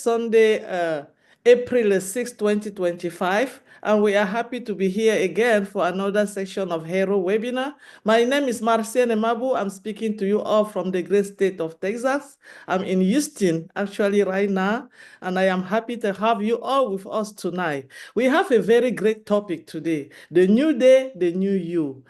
Sunday, April 6, 2025, and we are happy to be here again for another section of HERO webinar. My name is Marcia Nemabu. I'm speaking to you all from the great state of Texas. I'm in Houston, actually, right now, and I am happy to have you all with us tonight. We have a very great topic today, the new day, the new you.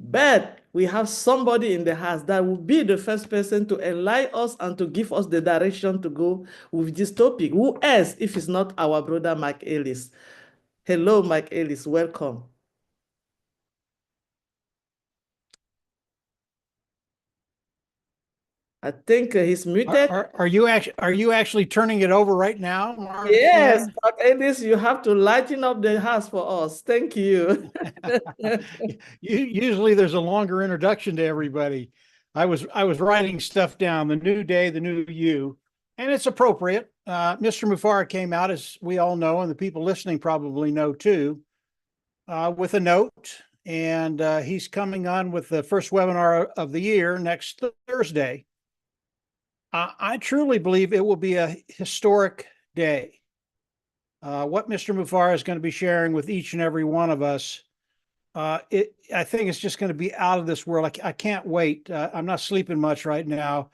But we have somebody in the house that will be the first person to enlighten us and to give us the direction to go with this topic. Who else if it's not our brother Mike Ellis? Hello, Mike Ellis. Welcome. I think he's muted. Are you actually turning it over right now, Marcia? Yes, Mike Ellis, you have to lighten up the house for us. Thank you. Usually there's a longer introduction to everybody. I was writing stuff down, the new day, the new you, and it's appropriate. Mr. Mufara came out, as we all know, and the people listening probably know too, with a note, and he's coming on with the first webinar of the year next Thursday. I truly believe it will be a historic day. What Mr. Mufara is going to be sharing with each and every one of us, I think it's just going to be out of this world. I can't wait. I'm not sleeping much right now.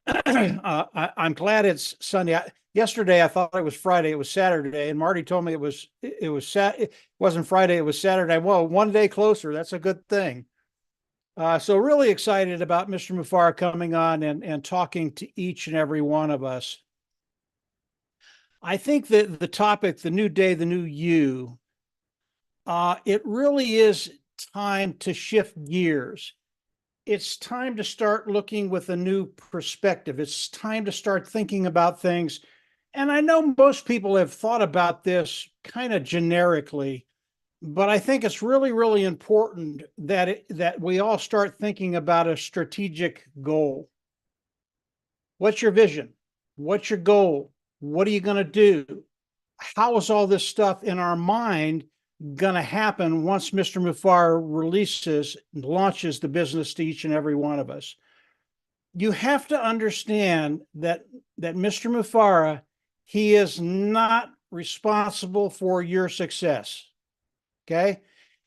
I'm glad it's Sunday. Yesterday I thought it was Friday. It was Saturday, and Marty told me it wasn't Friday. It was Saturday. Well, one day closer. That's a good thing. So really excited about Mr. Mufara coming on and talking to each and every one of us. I think that the topic, the new day, the new you, it really is time to shift gears. It's time to start looking with a new perspective. It's time to start thinking about things. And I know most people have thought about this kind of generically, but I think it's really, really important that we all start thinking about a strategic goal. What's your vision? What's your goal? What are you going to do? How is all this stuff in our mind going to happen once Mr. Mufara releases and launches the business to each and every one of us? You have to understand that Mr. Mufara, he is not responsible for your success. Okay.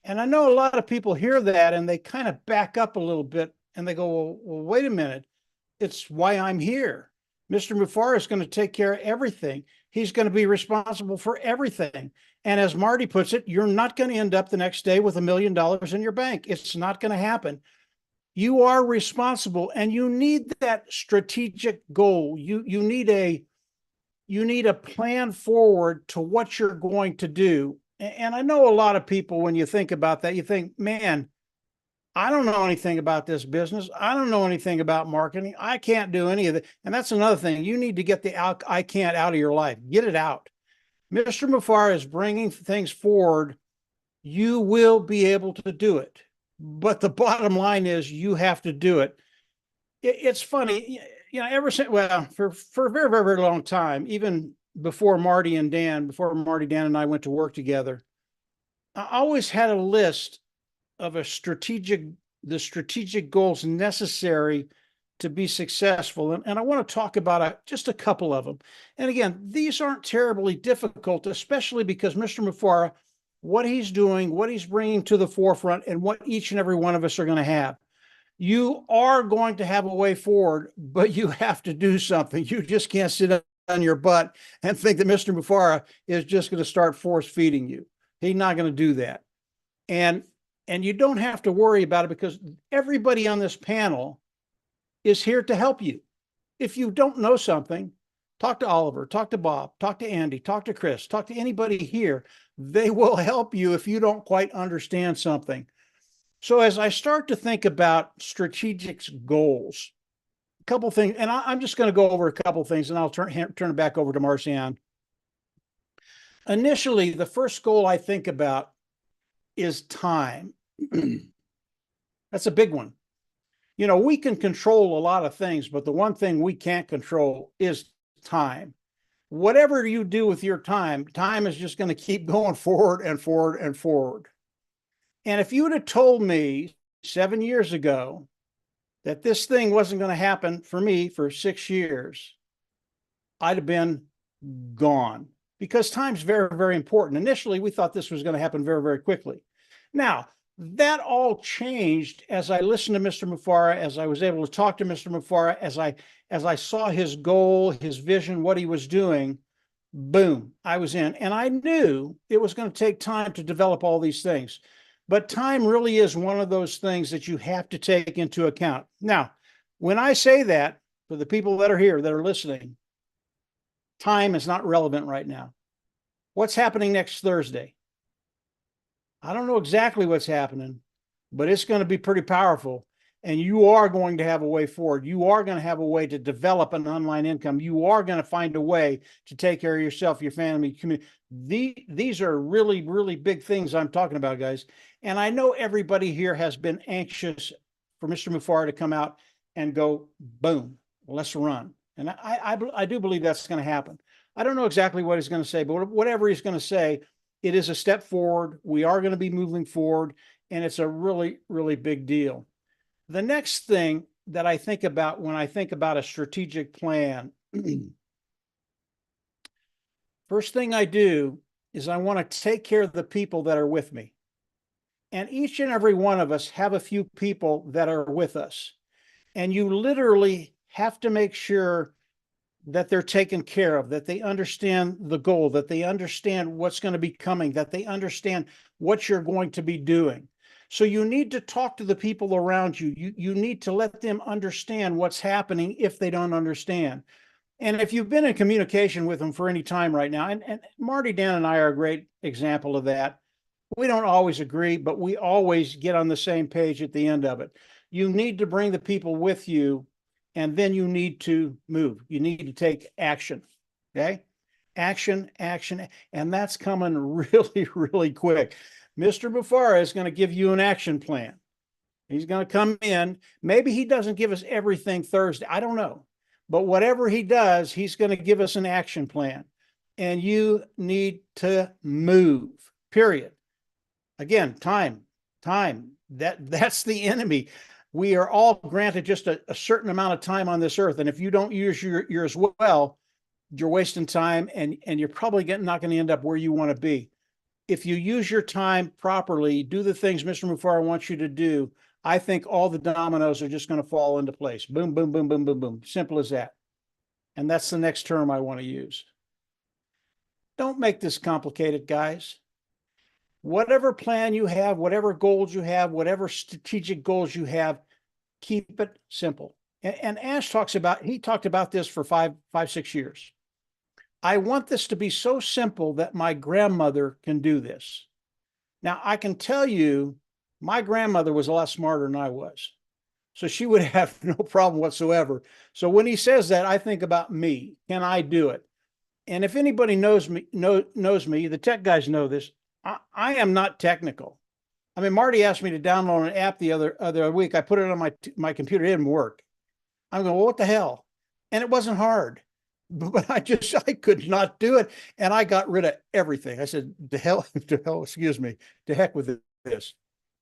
And I know a lot of people hear that and they kind of back up a little bit and they go, well, wait a minute. It's why I'm here. Mr. Mufara is going to take care of everything. He's going to be responsible for everything. And as Marty puts it, you're not going to end up the next day with $1 million in your bank. It's not going to happen. You are responsible and you need that strategic goal. You need a plan forward to what you're going to do. And I know a lot of people, when you think about that, you think, man, I don't know anything about this business. I don't know anything about marketing. I can't do any of it. And that's another thing. You need to get the I can't out of your life. Get it out. Mr. Mufara is bringing things forward. You will be able to do it. But the bottom line is you have to do it. It's funny, ever since, well, for a very, very, very long time, even before Marty, Dan, and I went to work together, I always had a list of the strategic goals necessary to be successful. And I want to talk about just a couple of them. And again, these aren't terribly difficult, especially because Mr. Mufara, what he's doing, what he's bringing to the forefront, and what each and every one of us are going to have. You are going to have a way forward, but you have to do something. You just can't sit on your butt and think that Mr. Mufara is just going to start force feeding you. He's not going to do that. And you don't have to worry about it because everybody on this panel is here to help you. If you don't know something, talk to Oliver, talk to Bob, talk to Andy, talk to Chris, talk to anybody here. They will help you if you don't quite understand something. So as I start to think about strategic goals, a couple things, and I'm just going to go over a couple things and I'll turn it back over to Marcianne. Initially, the first goal I think about is time. That's a big one. We can control a lot of things, but the one thing we can't control is time. Whatever you do with your time is just going to keep going forward and forward and forward. And if you would have told me 7 years ago that this thing wasn't going to happen for me for 6 years, I'd have been gone, because time's very, very important. Initially, we thought this was going to happen very, very quickly. Now, that all changed as I listened to Mr. Mufara, as I was able to talk to Mr. Mufara, as I saw his goal, his vision, what he was doing. Boom, I was in. And I knew it was going to take time to develop all these things. But time really is one of those things that you have to take into account. Now, when I say that, for the people that are here, that are listening, time is not relevant right now. What's happening next Thursday? I don't know exactly what's happening, but it's going to be pretty powerful. And you are going to have a way forward. You are going to have a way to develop an online income. You are going to find a way to take care of yourself, your family, community. These are really, really big things I'm talking about, guys. And I know everybody here has been anxious for Mr. Mufara to come out and go, boom, let's run. And I do believe that's going to happen. I don't know exactly what he's going to say, but whatever he's going to say, it is a step forward. We are going to be moving forward, and it's a really, really big deal. The next thing that I think about when I think about a strategic plan, first thing I do is I want to take care of the people that are with me. And each and every one of us have a few people that are with us. And you literally have to make sure that they're taken care of, that they understand the goal, that they understand what's going to be coming, that they understand what you're going to be doing. So you need to talk to the people around you. You need to let them understand what's happening if they don't understand. And if you've been in communication with them for any time right now, and Marty, Dan, and I are a great example of that. We don't always agree, but we always get on the same page at the end of it. You need to bring the people with you, and then you need to move. You need to take action, okay? Action, action, and that's coming really, really quick. Mr. Mufara is going to give you an action plan. He's going to come in. Maybe he doesn't give us everything Thursday. I don't know. But whatever he does, he's going to give us an action plan. And you need to move, period. Again, time. That's the enemy. We are all granted just a certain amount of time on this earth. And if you don't use yours well, you're wasting time, and you're probably not going to end up where you want to be. If you use your time properly, do the things Mr. Mufara wants you to do, I think all the dominoes are just going to fall into place. Boom, boom, boom, boom, boom, boom. Simple as that. And that's the next term I want to use. Don't make this complicated, guys. Whatever plan you have, whatever goals you have, whatever strategic goals you have, keep it simple. And Ash talked about this for 6 years. I want this to be so simple that my grandmother can do this. Now, I can tell you, my grandmother was a lot smarter than I was. So she would have no problem whatsoever. So when he says that, I think about me. Can I do it? And if anybody knows me, the tech guys know this, I am not technical. I mean, Marty asked me to download an app the other week. I put it on my computer. It didn't work. I'm going, well, what the hell? And it wasn't hard. But I could not do it. And I got rid of everything. I said, to heck with this.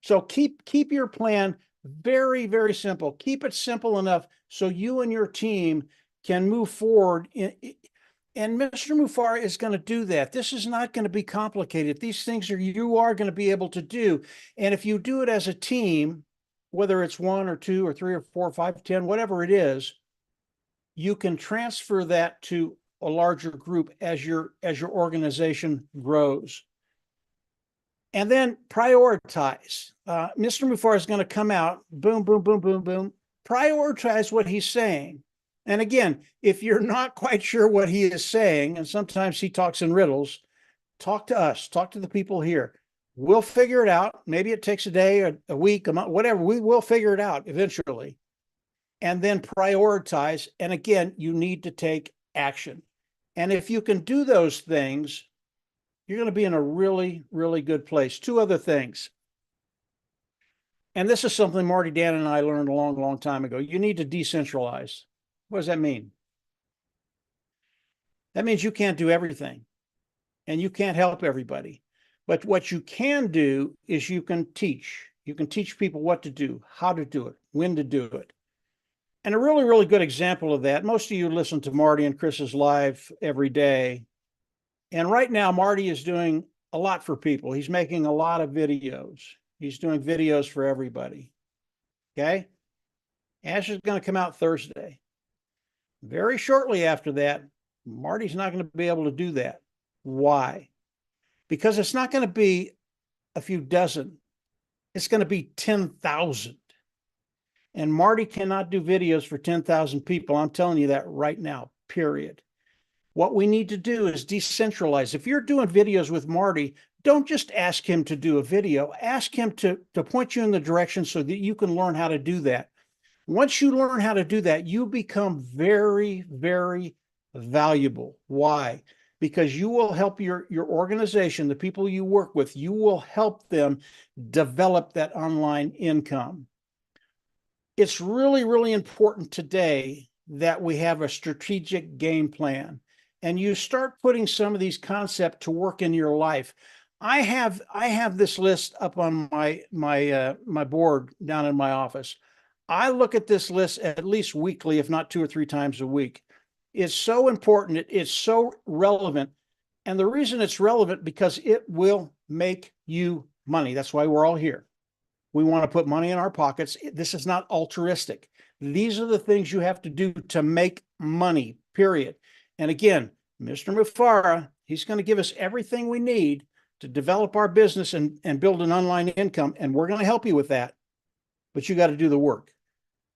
So keep your plan very, very simple. Keep it simple enough so you and your team can move forward. And Mr. Mufara is going to do that. This is not going to be complicated. These things you are going to be able to do. And if you do it as a team, whether it's 1 or 2 or 3 or 4 or 5, 10, whatever it is, you can transfer that to a larger group as your organization grows. And then prioritize. Mr. Mufara is going to come out, boom, boom, boom, boom, boom. Prioritize what he's saying. And again, if you're not quite sure what he is saying, and sometimes he talks in riddles, talk to us, talk to the people here. We'll figure it out. Maybe it takes a day, a week, a month, whatever. We will figure it out eventually. And then prioritize. And again, you need to take action. And if you can do those things, you're going to be in a really, really good place. 2 other things. And this is something Marty, Dan, and I learned a long, long time ago. You need to decentralize. What does that mean? That means you can't do everything and you can't help everybody. But what you can do is you can teach. You can teach people what to do, how to do it, when to do it. And a really, really good example of that, most of you listen to Marty and Chris's live every day. And right now, Marty is doing a lot for people. He's making a lot of videos. He's doing videos for everybody. Okay. Ash is going to come out Thursday. Very shortly after that, Marty's not going to be able to do that. Why? Because it's not going to be a few dozen. It's going to be 10,000. And Marty cannot do videos for 10,000 people. I'm telling you that right now, period. What we need to do is decentralize. If you're doing videos with Marty, don't just ask him to do a video. Ask him to point you in the direction so that you can learn how to do that. Once you learn how to do that, you become very, very valuable. Why? Because you will help your organization, the people you work with, you will help them develop that online income. It's really, really important today that we have a strategic game plan and you start putting some of these concepts to work in your life. I have this list up on my board down in my office. I look at this list at least weekly, if not 2 or 3 times a week. It's so important. It's so relevant. And the reason it's relevant because it will make you money. That's why we're all here. We want to put money in our pockets. This is not altruistic. These are the things you have to do to make money, period. And again, Mr. Mufareh, he's going to give us everything we need to develop our business and build an online income. And we're going to help you with that. But you got to do the work.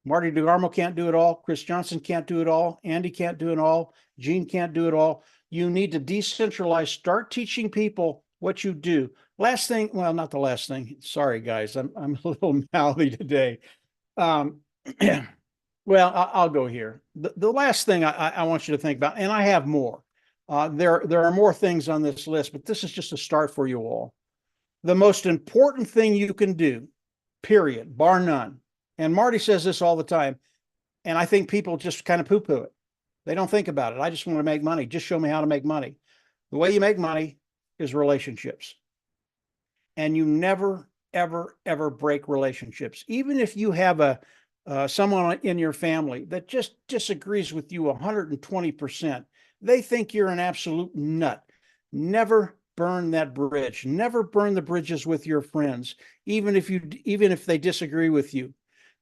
Marty DeGarmo can't do it all. Chris Johnson can't do it all. Andy can't do it all. Gene can't do it all. You need to decentralize. Start teaching people what you do. Last thing, well, not the last thing. Sorry, guys. I'm a little mouthy today. Well, I'll go here. The last thing I want you to think about, and I have more. There are more things on this list, but this is just a start for you all. The most important thing you can do, period, bar none. And Marty says this all the time, and I think people just kind of poo-poo it. They don't think about it. I just want to make money. Just show me how to make money. The way you make money is relationships. And you never, ever, ever break relationships. Even if you have someone in your family that just disagrees with you 120%, they think you're an absolute nut. Never burn that bridge. Never burn the bridges with your friends, even if they disagree with you,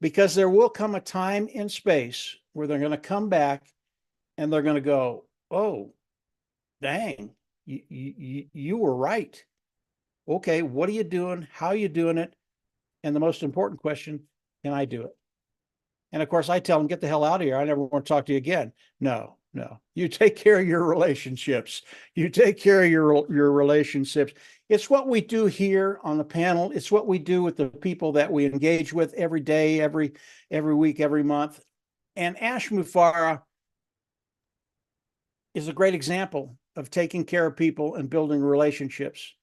because there will come a time in space where they're going to come back and they're going to go, "Oh, dang, you were right. Okay, what are you doing? How are you doing it? And the most important question, can I do it?" And of course, I tell them, "Get the hell out of here. I never want to talk to you again." No. You take care of your relationships. You take care of your relationships. It's what we do here on the panel. It's what we do with the people that we engage with every day, every week, every month. And Ash Mufareh is a great example of taking care of people and building relationships.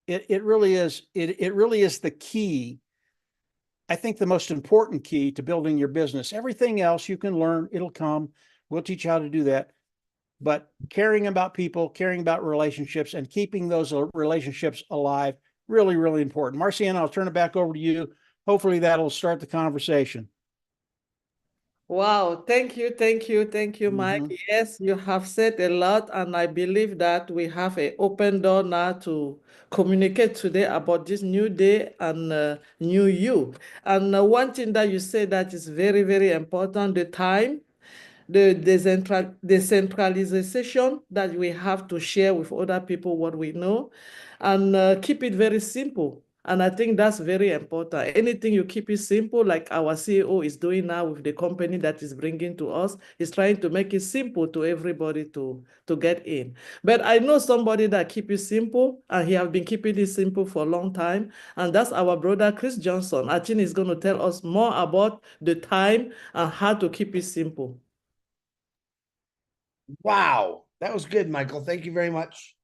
It really is. It really is the key. I think the most important key to building your business. Everything else you can learn, it'll come. We'll teach you how to do that. But caring about people, caring about relationships, and keeping those relationships alive, really, really important. Marciana, I'll turn it back over to you. Hopefully that'll start the conversation. Wow, thank you, Mike. Yes, you have said a lot, and I believe that we have an open door now to communicate today about this new day and new you. And one thing that you said that is very, very important, the time, the decentralization that we have to share with other people what we know, and keep it very simple. And I think that's very important. Anything you keep it simple, like our CEO is doing now with the company that is bringing to us, is trying to make it simple to everybody to get in. But I know somebody that keep it simple, and he have been keeping it simple for a long time, and that's our brother Chris Johnson. I think he's going to tell us more about the time and how to keep it simple. Wow, that was good, Michael. Thank you very much.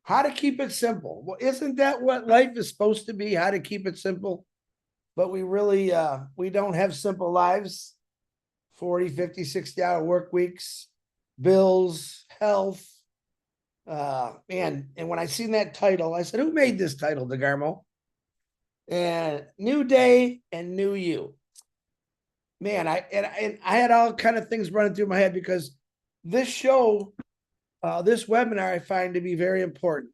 How to keep it simple. Well, isn't that what life is supposed to be? How to keep it simple? But we really we don't have simple lives. 40, 50, 60-hour work weeks, bills, health. And when I seen that title, I said, who made this title, DeGarmo? And New Day and New You. man, and I had all kind of things running through my head because this show, this webinar, I find to be very important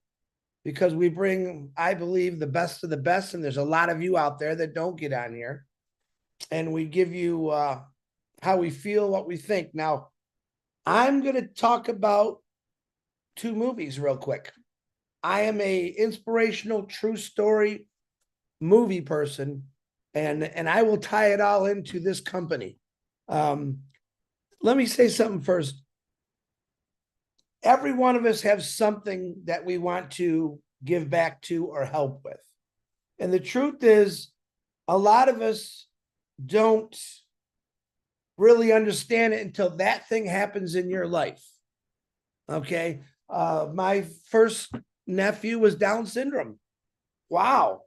because we bring, I believe, the best of the best, and there's a lot of you out there that don't get on here, and we give you how we feel, what we think. Now, I'm going to talk about 2 movies real quick. I am a inspirational true story movie person, and I will tie it all into this company. Let me say something first. Every one of us have something that we want to give back to or help with. And the truth is, a lot of us don't really understand it until that thing happens in your life. Okay. My first nephew was Down syndrome. Wow.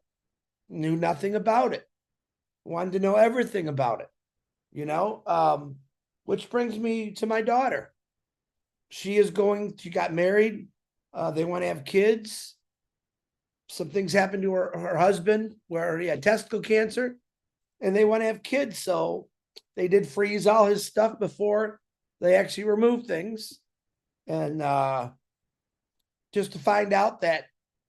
Knew nothing about it. Wanted to know everything about it, which brings me to my daughter. She got married. They want to have kids. Some things happened to her husband where he had testicle cancer and they want to have kids. So they did freeze all his stuff before they actually removed things. And just to find out that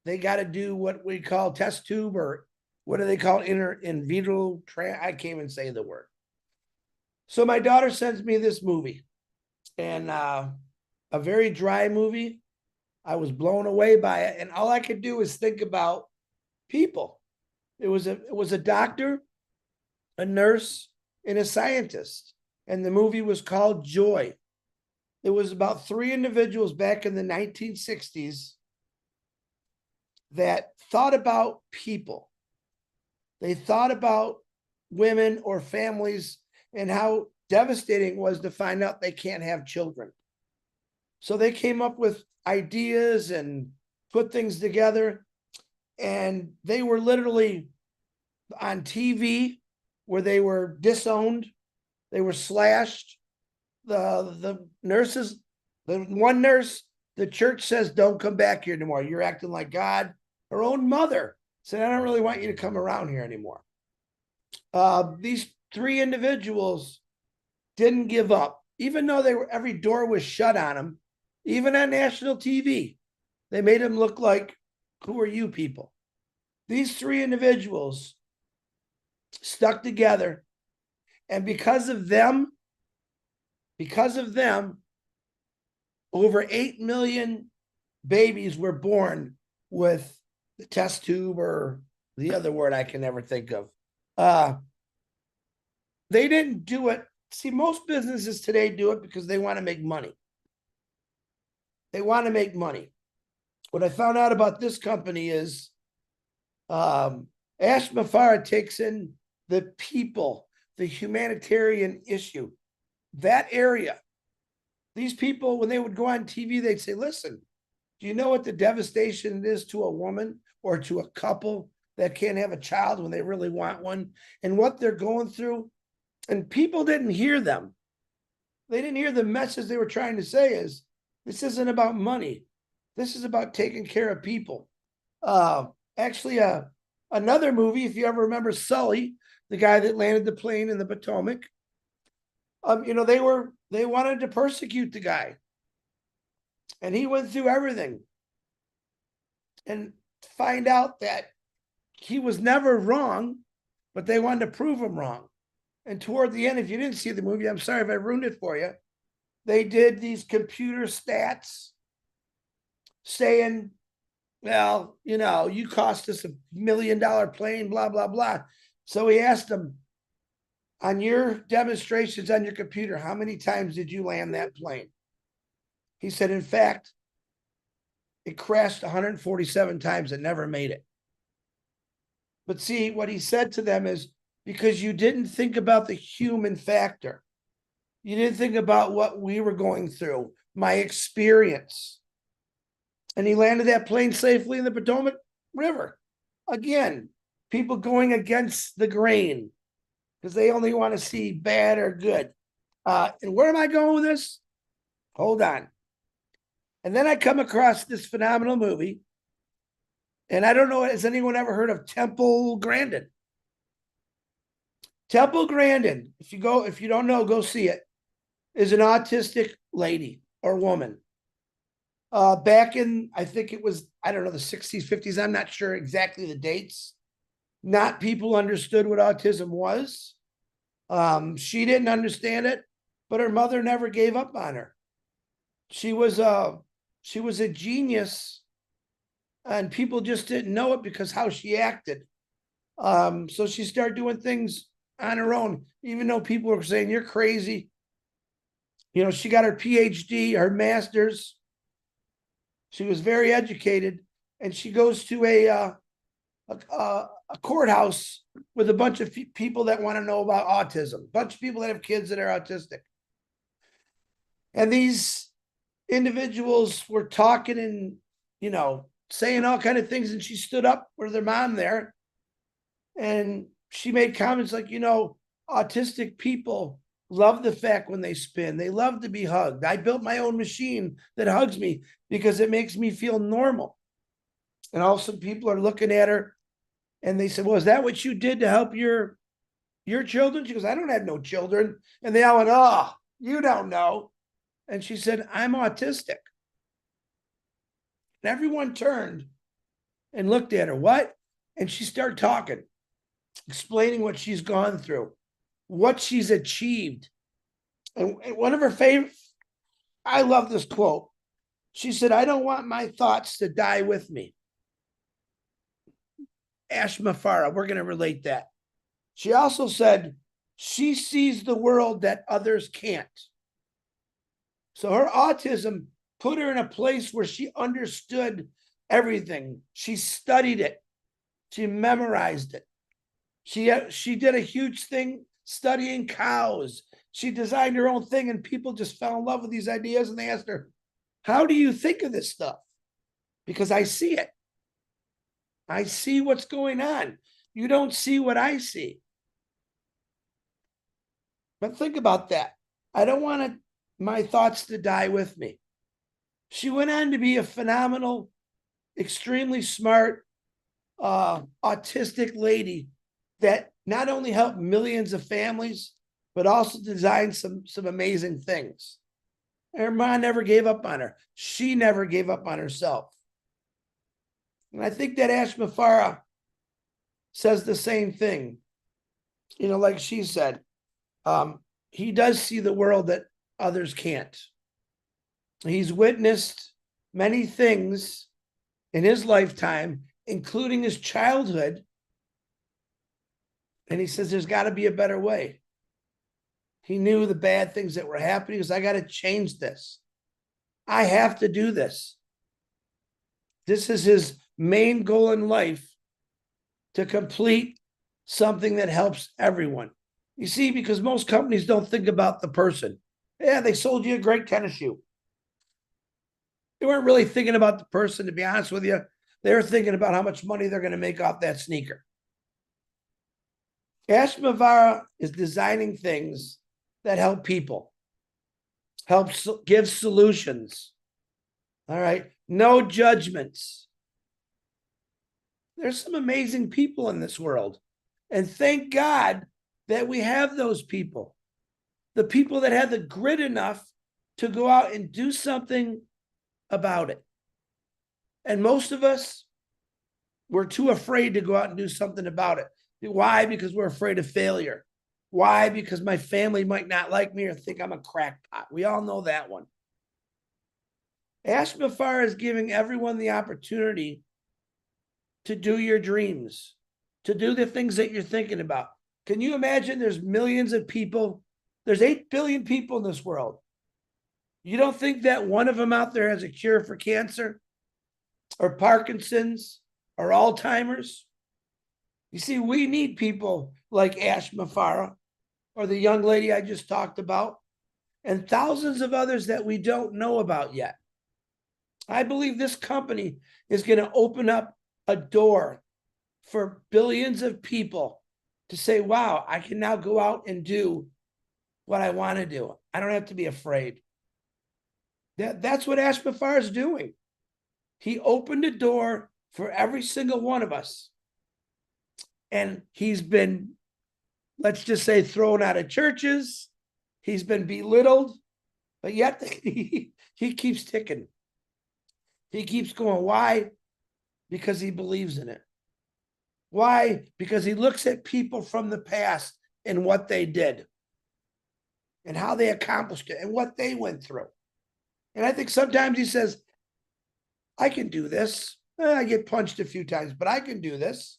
they got to do what we call test tube, or what do they call in vitro? I can't even say the word. So my daughter sends me this movie, and a very dry movie. I was blown away by it, and all I could do is think about people. It was a doctor, a nurse, and a scientist, and the movie was called Joy. It was about 3 individuals back in the 1960s that thought about people. They thought about women or families and how devastating it was to find out they can't have children. So they came up with ideas and put things together, and they were literally on TV where they were disowned, they were slashed. The nurses, the one nurse, the church says, don't come back here anymore. You're acting like God. Her own mother said, I don't really want you to come around here anymore. These 3 individuals didn't give up, even though every door was shut on them, even on national TV. They made them look like, who are you people? These 3 individuals stuck together, and because of them, over 8 million babies were born with the test tube, or the other word I can never think of. They didn't do it. See, most businesses today do it because they want to make money. They want to make money. What I found out about this company is Ash Mufareh takes in the people, the humanitarian issue, that area. These people, when they would go on TV, they'd say, listen, do you know what the devastation it is to a woman or to a couple that can't have a child when they really want one, and what they're going through? And people didn't hear them. They didn't hear the message they were trying to say is, this isn't about money. This is about taking care of people. Actually, another movie, if you ever remember Sully, the guy that landed the plane in the Potomac, they wanted to persecute the guy. And he went through everything and find out that he was never wrong, but they wanted to prove him wrong. And toward the end, if you didn't see the movie, I'm sorry if I ruined it for you. They did these computer stats saying, well, you cost us $1 million plane, blah, blah, blah. So he asked them, on your demonstrations on your computer, how many times did you land that plane? He said, in fact, it crashed 147 times and never made it. But see, what he said to them is, because you didn't think about the human factor. You didn't think about what we were going through, my experience. And he landed that plane safely in the Potomac River. Again, people going against the grain because they only want to see bad or good. And where am I going with this? Hold on. And then I come across this phenomenal movie. And I don't know, has anyone ever heard of Temple Grandin? Temple Grandin, if you don't know, go see it, is an autistic lady or woman. Back in, I think it was, I don't know, the 60s, 50s, I'm not sure exactly the dates. Not people understood what autism was. She didn't understand it, but her mother never gave up on her. She was a genius, and people just didn't know it because how she acted. So she started doing things on her own, even though people were saying, you're crazy. You know, she got her PhD, her master's. She was very educated, and she goes to a courthouse with a bunch of people that want to know about autism, a bunch of people that have kids that are autistic. And these individuals were talking and, you know, saying all kind of things. And she stood up with her mom there, and she made comments like, you know, autistic people love the fact when they spin, they love to be hugged. I built my own machine that hugs me because it makes me feel normal. And all of a sudden people are looking at her and they said, well, is that what you did to help your children? She goes, I don't have no children. And they all went, oh, you don't know. And she said, I'm autistic. And everyone turned and looked at her. What? And she started talking, explaining what she's gone through, what she's achieved. And one of her favorite, I love this quote. She said, I don't want my thoughts to die with me. Ashma Farah, we're going to relate that. She also said, she sees the world that others can't. So her autism put her in a place where she understood everything. She studied it. She memorized it. She did a huge thing studying cows. She designed her own thing, and people just fell in love with these ideas, and they asked her, how do you think of this stuff? Because I see it. I see what's going on. You don't see what I see. But think about that. I don't want my thoughts to die with me. She went on to be a phenomenal, extremely smart, autistic lady that not only helped millions of families, but also designed some amazing things. Her mom never gave up on her. She never gave up on herself. And I think that Ashma Farah says the same thing. You know, like she said, he does see the world that others can't. He's witnessed many things in his lifetime, including his childhood. And he says, there's got to be a better way. He knew the bad things that were happening. He goes, I got to change this. I have to do this. This is his main goal in life, to complete something that helps everyone. You see, because most companies don't think about the person. Yeah, they sold you a great tennis shoe. They weren't really thinking about the person, to be honest with you. They were thinking about how much money they're going to make off that sneaker. Ashma Farah is designing things that help people, helps give solutions. All right. No judgments. There's some amazing people in this world. And thank God that we have those people. The people that have the grit enough to go out and do something about it. And most of us, we're too afraid to go out and do something about it. Why? Because we're afraid of failure. Why? Because my family might not like me or think I'm a crackpot. We all know that one. Ashma Farah is giving everyone the opportunity to do your dreams, to do the things that you're thinking about. Can you imagine there's millions of people? There's 8 billion people in this world. You don't think that one of them out there has a cure for cancer or Parkinson's or Alzheimer's? You see, we need people like Ashma Farah or the young lady I just talked about, and thousands of others that we don't know about yet. I believe this company is going to open up a door for billions of people to say, wow, I can now go out and do what I want to do. I don't have to be afraid. That's what Ashma Farah is doing. He opened a door for every single one of us. And he's been let's just say, thrown out of churches. He's been belittled, but yet he keeps ticking. He keeps going. Why? Because he believes in it. Why? Because he looks at people from the past and what they did and how they accomplished it and what they went through. And I think sometimes he says, I can do this. I get punched a few times, but I can do this.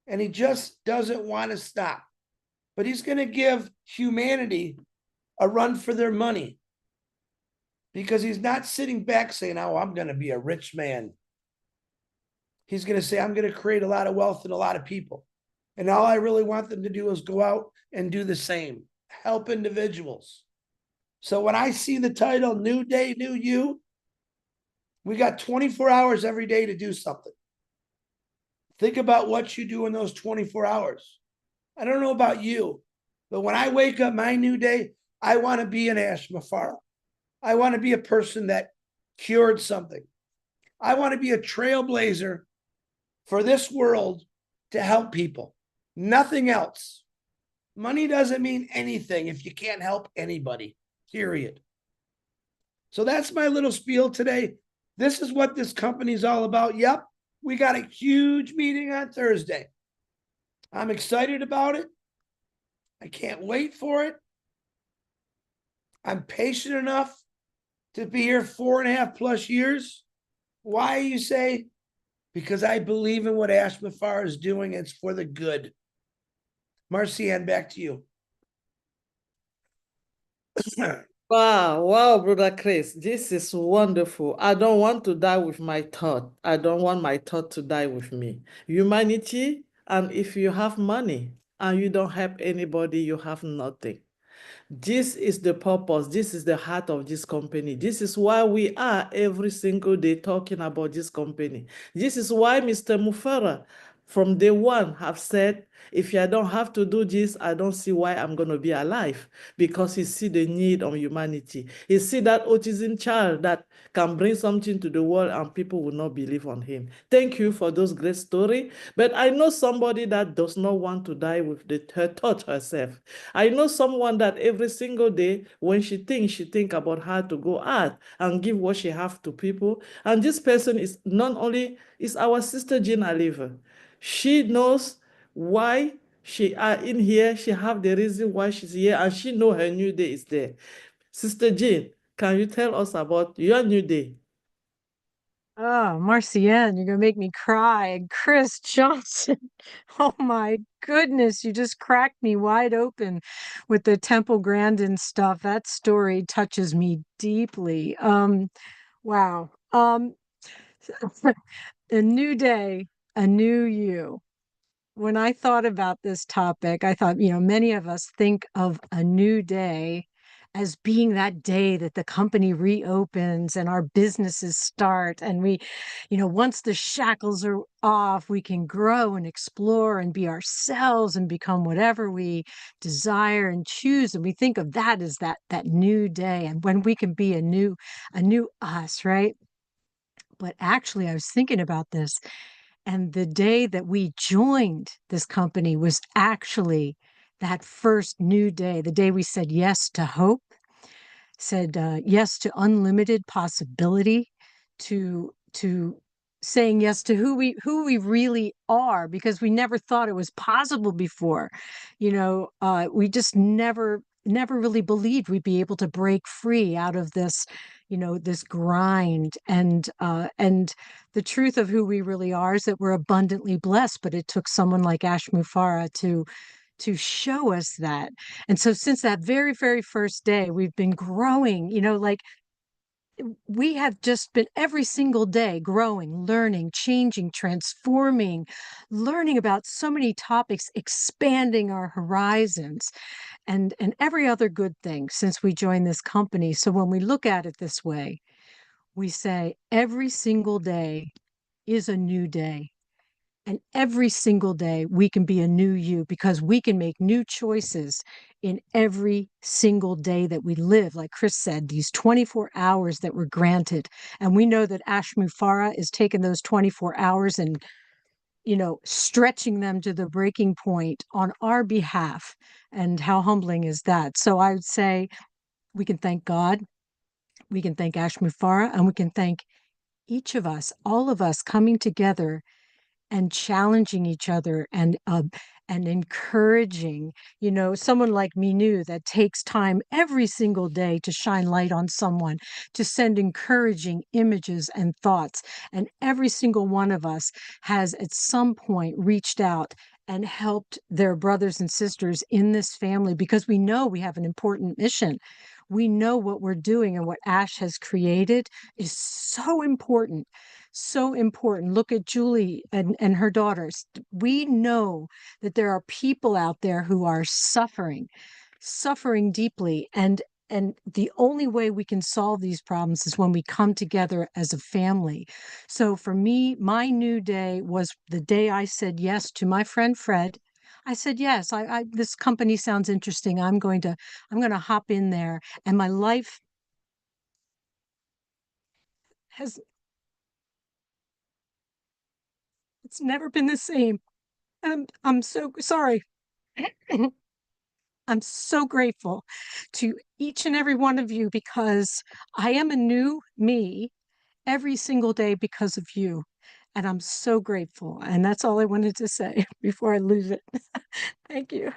And he just doesn't want to stop. But he's going to give humanity a run for their money because he's not sitting back saying, oh, I'm going to be a rich man. He's going to say, I'm going to create a lot of wealth in a lot of people. And all I really want them to do is go out and do the same, help individuals. So when I see the title, New Day, New You, we got 24 hours every day to do something. Think about what you do in those 24 hours. I don't know about you, but when I wake up my new day, I want to be an Ash Mufareh. I want to be a person that cured something. I want to be a trailblazer for this world to help people. Nothing else. Money doesn't mean anything if you can't help anybody, period. So that's my little spiel today. This is what this company is all about. Yep, we got a huge meeting on Thursday. I'm excited about it. I can't wait for it. I'm patient enough to be here 4.5+ years. Why, you say? Because I believe in what Ash Mufareh is doing. It's for the good. Marcianne, back to you. Wow, Brother Chris, this is wonderful. I don't want to die with my thought. I don't want my thought to die with me. Humanity, and if you have money and you don't help anybody, you have nothing. This is the purpose. This is the heart of this company. This is why we are every single day talking about this company. This is why Mr. Mufareh, from day one, have said, if I don't have to do this, I don't see why I'm going to be alive, because he see the need of humanity. He see that autism child that can bring something to the world and people will not believe on him. Thank you for those great stories. But I know somebody that does not want to die with her thought herself. I know someone that every single day when she think about how to go out and give what she have to people. And this person is not only, is our sister Jean Oliver. She knows why she are in here. She have the reason why she's here, and she know her new day is there. Sister Jean, can you tell us about your new day? Oh, Marcianne, you're gonna make me cry. And Chris Johnson, oh my goodness, you just cracked me wide open with the Temple Grandin stuff. That story touches me deeply. Wow. A new day, a new you. When I thought about this topic, I thought, many of us think of a new day as being that day that the company reopens and our businesses start. And once the shackles are off, we can grow and explore and be ourselves and become whatever we desire and choose. And we think of that as that new day, and when we can be a new us, right? But actually, I was thinking about this. And the day that we joined this company was actually that first new day, the day we said yes to hope, said yes to unlimited possibility, to saying yes to who we really are, because we never thought it was possible before. We just never really believed we'd be able to break free out of this this grind. And the truth of who we really are is that we're abundantly blessed, but it took someone like Ash Mufareh to show us that. And so since that very, very first day, we've been growing, like we have just been every single day growing, learning, changing, transforming, learning about so many topics, expanding our horizons, and every other good thing since we joined this company. So when we look at it this way, we say every single day is a new day. And every single day we can be a new you, because we can make new choices in every single day that we live. Like Chris said, these 24 hours that we're granted. And we know that Ash Mufareh is taking those 24 hours and stretching them to the breaking point on our behalf. And how humbling is that? So I would say we can thank God, we can thank Ash Mufareh, and we can thank each of us, all of us coming together and challenging each other and encouraging, someone like Minu that takes time every single day to shine light on someone, to send encouraging images and thoughts. And every single one of us has at some point reached out and helped their brothers and sisters in this family, because we know we have an important mission. We know what we're doing, and what Ash has created is so important. So important. Look at Julie and her daughters. We know that there are people out there who are suffering deeply. And the only way we can solve these problems is when we come together as a family. So for me, my new day was the day I said yes to my friend Fred. I said, yes, this company sounds interesting. I'm going to hop in there. And my life has, it's never been the same. I'm so sorry. I'm so grateful to each and every one of you, because I am a new me every single day because of you. And I'm so grateful. And that's all I wanted to say before I lose it. Thank you.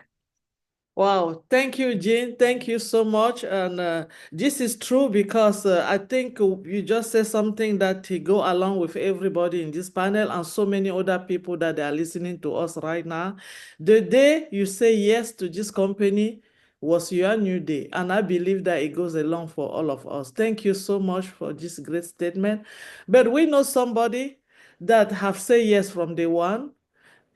Wow, thank you, Jean. Thank you so much. And this is true because I think you just said something that go along with everybody in this panel and so many other people that are listening to us right now. The day you say yes to this company was your new day. And I believe that it goes along for all of us. Thank you so much for this great statement. But we know somebody that have said yes from day one.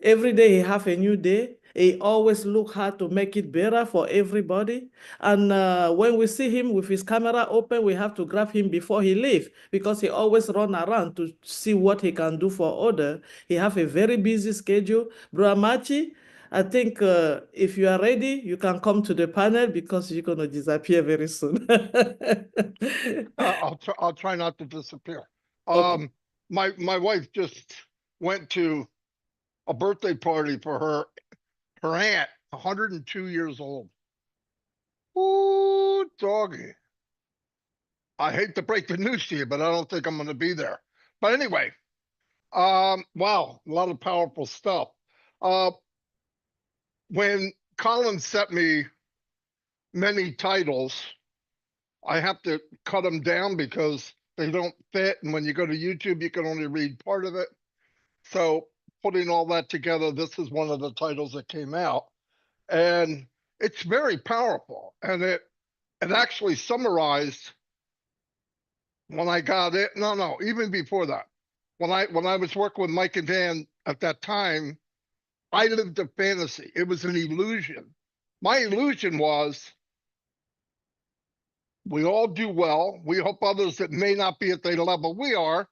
Every day he have a new day. He always look hard to make it better for everybody. And when we see him with his camera open, we have to grab him before he leave, because he always run around to see what he can do for other. He have a very busy schedule. Bro Amachi, I think if you are ready, you can come to the panel because you're gonna disappear very soon. I'll try not to disappear. Okay. My wife just went to a birthday party for her aunt, 102 years old. Ooh, doggy. I hate to break the news to you, but I don't think I'm going to be there. But anyway, wow, a lot of powerful stuff. When Colin sent me many titles, I have to cut them down because they don't fit. And when you go to YouTube, you can only read part of it. So putting all that together, this is one of the titles that came out. And it's very powerful. And it actually summarized when I got it. No, even before that. When I was working with Mike and Dan at that time, I lived a fantasy. It was an illusion. My illusion was we all do well. We hope others that may not be at the level we are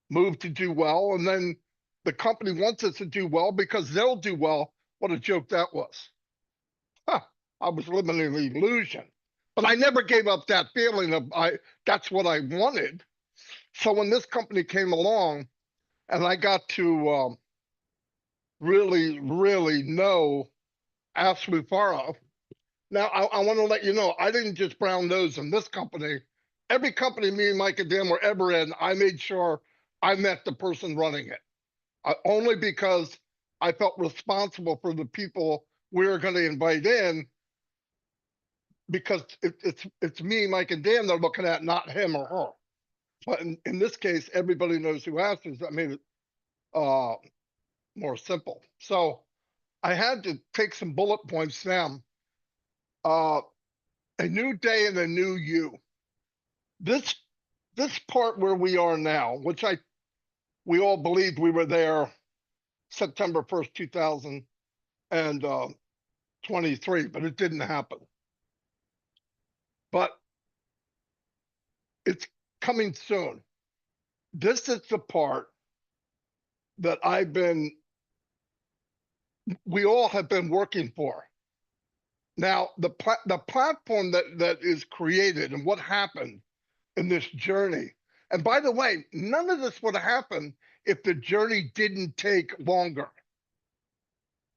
move to do well. And then the company wants us to do well because they'll do well. What a joke that was. Huh, I was living in an illusion. But I never gave up that feeling of that's what I wanted. So when this company came along and I got to really, really know Ash Mufareh, now I want to let you know, I didn't just brown nose in this company. Every company me and Mike and Dan were ever in, I made sure I met the person running it. Only because I felt responsible for the people we were going to invite in, because it's me, Mike, and Dan they're looking at, not him or her. But in this case, everybody knows who Ash is. That made it more simple. So I had to take some bullet points down. A new day and a new you. This part where we are now, which we all believed we were there September 1st, 2023, but it didn't happen. But it's coming soon. This is the part that we all have been working for. Now, the platform that is created and what happened in this journey And by the way, none of this would have happened if the journey didn't take longer.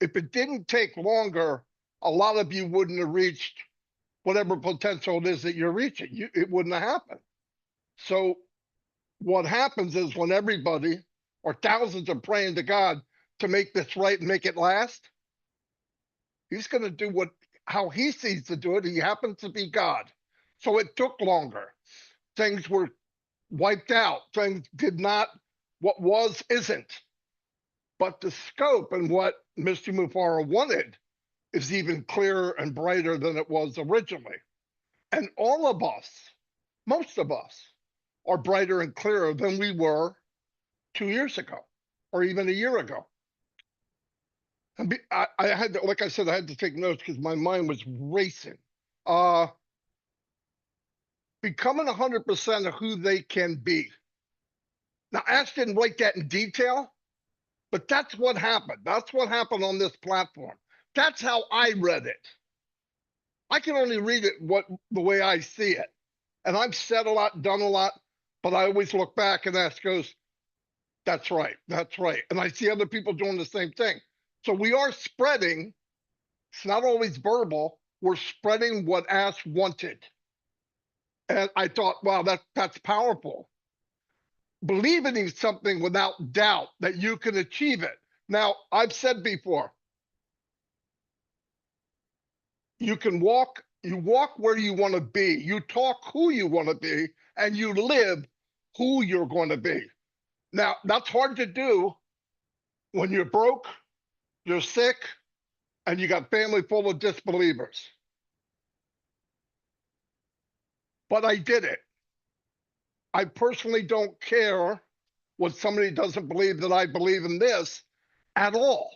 If it didn't take longer, a lot of you wouldn't have reached whatever potential it is that you're reaching. It wouldn't have happened. So what happens is when everybody or thousands are praying to God to make this right and make it last, he's going to do how he sees to do it. He happens to be God. So it took longer. Things were wiped out. Things did not, what was isn't. But the scope and what Mr. Mufara wanted is even clearer and brighter than it was originally. And all of us, most of us, are brighter and clearer than we were 2 years ago, or even a year ago. And I had to, like I said, I had to take notes because my mind was racing. Becoming 100% of who they can be. Now, Ash didn't write that in detail, but that's what happened. That's what happened on this platform. That's how I read it. I can only read it the way I see it. And I've said a lot, done a lot, but I always look back and Ash goes, that's right, that's right. And I see other people doing the same thing. So we are spreading, it's not always verbal, we're spreading what Ash wanted. And I thought, wow, that's powerful. Believing in something without doubt that you can achieve it. Now, I've said before, you walk where you want to be. You talk who you want to be, and you live who you're going to be. Now, that's hard to do when you're broke, you're sick, and you got family full of disbelievers. But I did it. I personally don't care what somebody doesn't believe that I believe in this at all.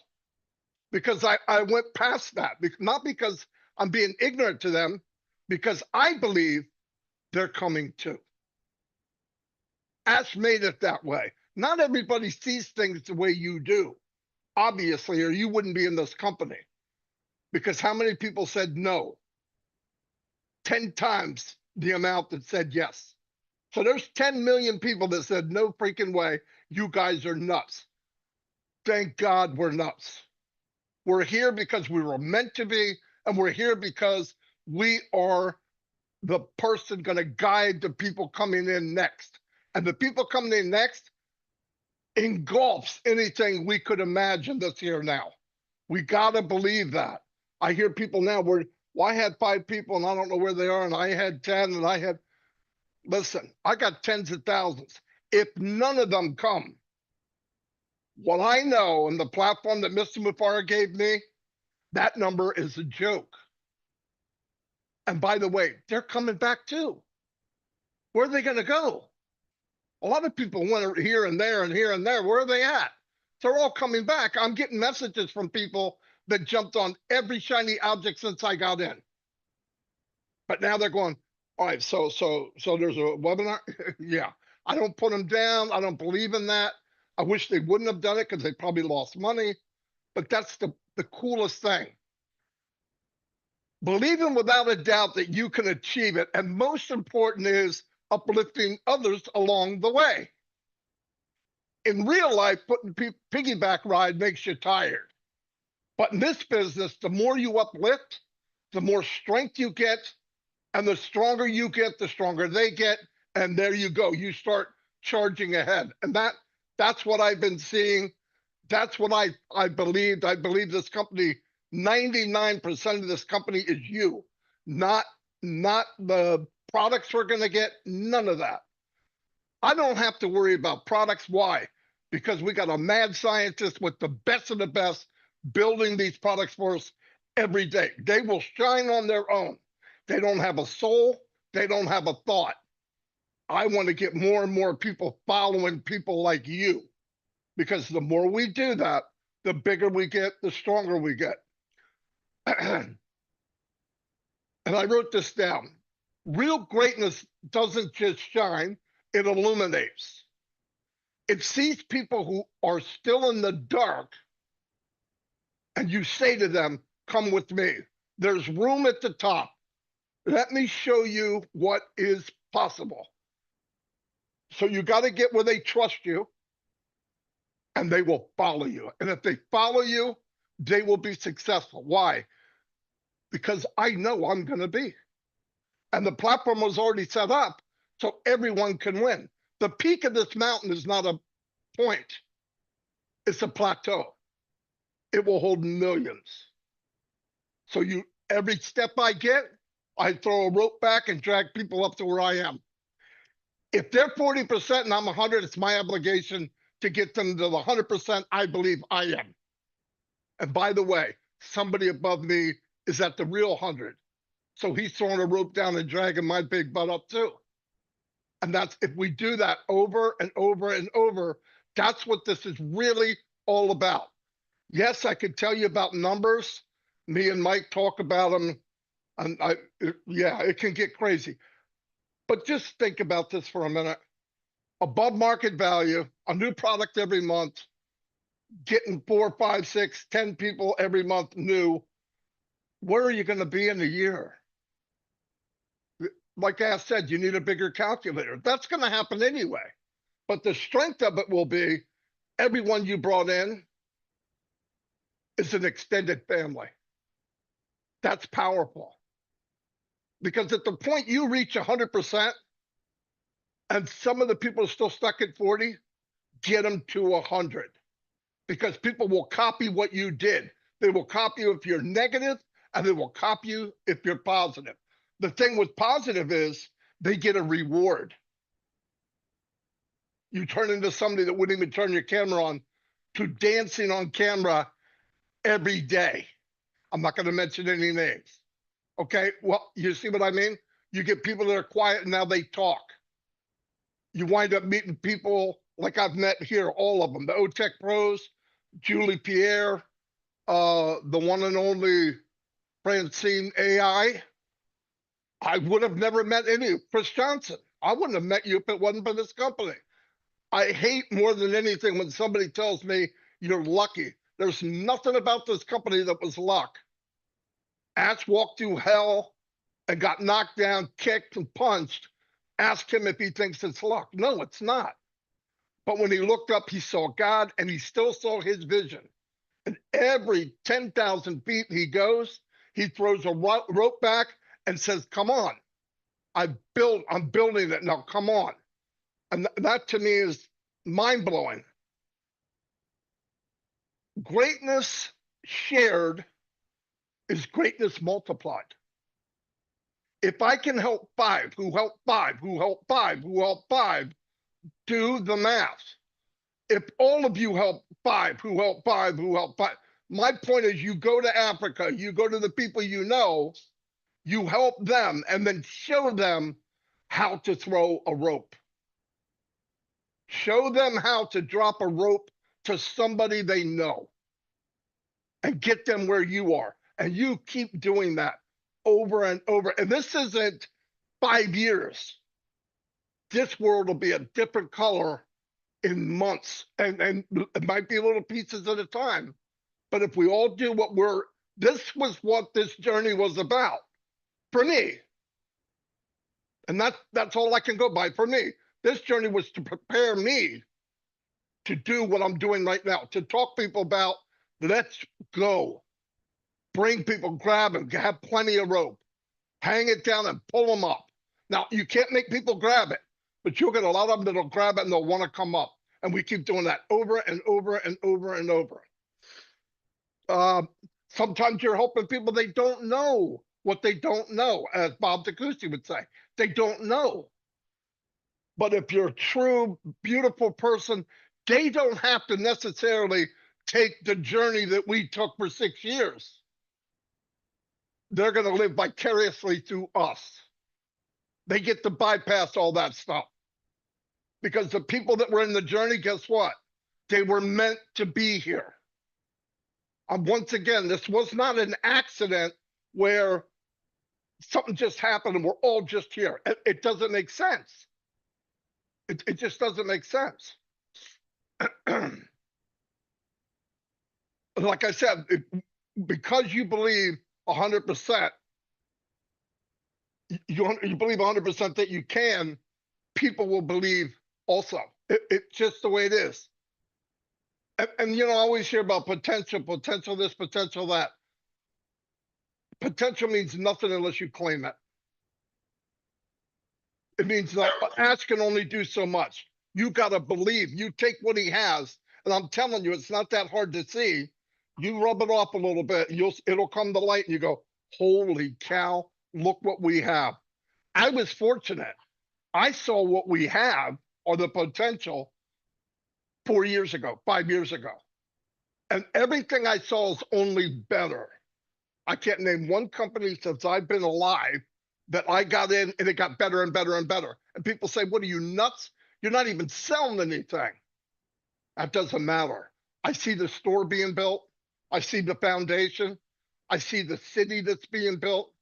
Because I went past that. Not because I'm being ignorant to them, because I believe they're coming too. Ash made it that way. Not everybody sees things the way you do, obviously, or you wouldn't be in this company. Because how many people said no? 10 times the amount that said yes. So there's 10 million people that said no freaking way, you guys are nuts. Thank God we're nuts. We're here because we were meant to be, and we're here because we are the person going to guide the people coming in next. And the people coming in next engulfs anything we could imagine that's here now. We got to believe that. I hear people now well, I had 5 people and I don't know where they are, and I had 10 and I had, listen, I got tens of thousands. If none of them come, what I know and the platform that Mr. Mufara gave me, that number is a joke. And by the way, they're coming back too. Where are they going to go? A lot of people went here and there and here and there. Where are they at? They're all coming back. I'm getting messages from people that jumped on every shiny object since I got in. But now they're going, all right, so there's a webinar? Yeah. I don't put them down. I don't believe in that. I wish they wouldn't have done it because they probably lost money. But that's the coolest thing. Believing without a doubt that you can achieve it. And most important is uplifting others along the way. In real life, putting piggyback ride makes you tired. But in this business, the more you uplift, the more strength you get, and the stronger you get, the stronger they get. And there you go. You start charging ahead. And that's what I've been seeing. That's what I believed. I believe this company, 99% of this company is you, not the products we're going to get, none of that. I don't have to worry about products. Why? Because we got a mad scientist with the best of the best building these products for us every day. They will shine on their own. They don't have a soul. They don't have a thought. I want to get more and more people following people like you, because the more we do that, the bigger we get, the stronger we get. And I wrote this down. Real greatness doesn't just shine, it illuminates. It sees people who are still in the dark, and you say to them, come with me. There's room at the top. Let me show you what is possible. So you got to get where they trust you and they will follow you. And if they follow you, they will be successful. Why? Because I know I'm going to be. And the platform was already set up so everyone can win. The peak of this mountain is not a point. It's a plateau. It will hold millions. So every step I get, I throw a rope back and drag people up to where I am. If they're 40% and I'm 100, it's my obligation to get them to the 100% I believe I am. And by the way, somebody above me is at the real 100. So he's throwing a rope down and dragging my big butt up too. And that's, if we do that over and over and over, that's what this is really all about. Yes, I could tell you about numbers. Me and Mike talk about them. And yeah, it can get crazy. But just think about this for a minute. Above market value, a new product every month, getting 4, 5, 6, 10 people every month new. Where are you going to be in a year? Like I said, you need a bigger calculator. That's going to happen anyway. But the strength of it will be everyone you brought in is an extended family. That's powerful. Because at the point you reach 100%, and some of the people are still stuck at 40, get them to 100. Because people will copy what you did. They will copy you if you're negative, and they will copy you if you're positive. The thing with positive is they get a reward. You turn into somebody that wouldn't even turn your camera on to dancing on camera every day. I'm not going to mention any names. Okay, well, you see what I mean? You get people that are quiet and now they talk. You wind up meeting people like I've met here, all of them, the OTech pros, Julie Pierre, the one and only Francine AI. I would have never met any, Chris Johnson. I wouldn't have met you if it wasn't for this company. I hate more than anything when somebody tells me you're lucky. There's nothing about this company that was luck. Ash walked through hell and got knocked down, kicked and punched. Ask him if he thinks it's luck. No, it's not. But when he looked up, he saw God and he still saw his vision. And every 10,000 feet he goes, he throws a rope back and says, come on, I'm building it now, come on. And that to me is mind-blowing. Greatness shared is greatness multiplied. If I can help 5, who help 5, who help 5, who help 5, do the math. If all of you help 5, who help 5, who help 5, my point is you go to Africa, you go to the people you know, you help them and then show them how to throw a rope. Show them how to drop a rope to somebody they know and get them where you are. And you keep doing that over and over. And this isn't 5 years. This world will be a different color in months. And it might be little pieces at a time. But if we all do this was what this journey was about for me. And that's all I can go by for me. This journey was to prepare me to do what I'm doing right now, to talk people about, let's go. Bring people, grab them, have plenty of rope, hang it down and pull them up. Now, you can't make people grab it, but you'll get a lot of them that'll grab it and they'll want to come up. And we keep doing that over and over and over and over. Sometimes you're helping people, they don't know what they don't know, as Bob DeCucci would say. They don't know. But if you're a true, beautiful person, they don't have to necessarily take the journey that we took for 6 years. They're going to live vicariously through us. They get to bypass all that stuff. Because the people that were in the journey, guess what? They were meant to be here. Once again, this was not an accident where something just happened and we're all just here. It doesn't make sense. It just doesn't make sense. Like I said, because you believe 100%, you believe 100% that you can, people will believe also. It's just the way it is. And you know, I always hear about potential, potential this, potential that. Potential means nothing unless you claim it. It means that Ash can only do so much. You got to believe. You take what he has, and I'm telling you, it's not that hard to see. You rub it off a little bit, and it'll come to light, and you go, holy cow, look what we have. I was fortunate. I saw what we have, or the potential, 4 years ago, 5 years ago. And everything I saw is only better. I can't name one company since I've been alive that I got in and it got better and better and better. And people say, what are you, nuts? You're not even selling anything. That doesn't matter. I see the store being built. I see the foundation. I see the city that's being built.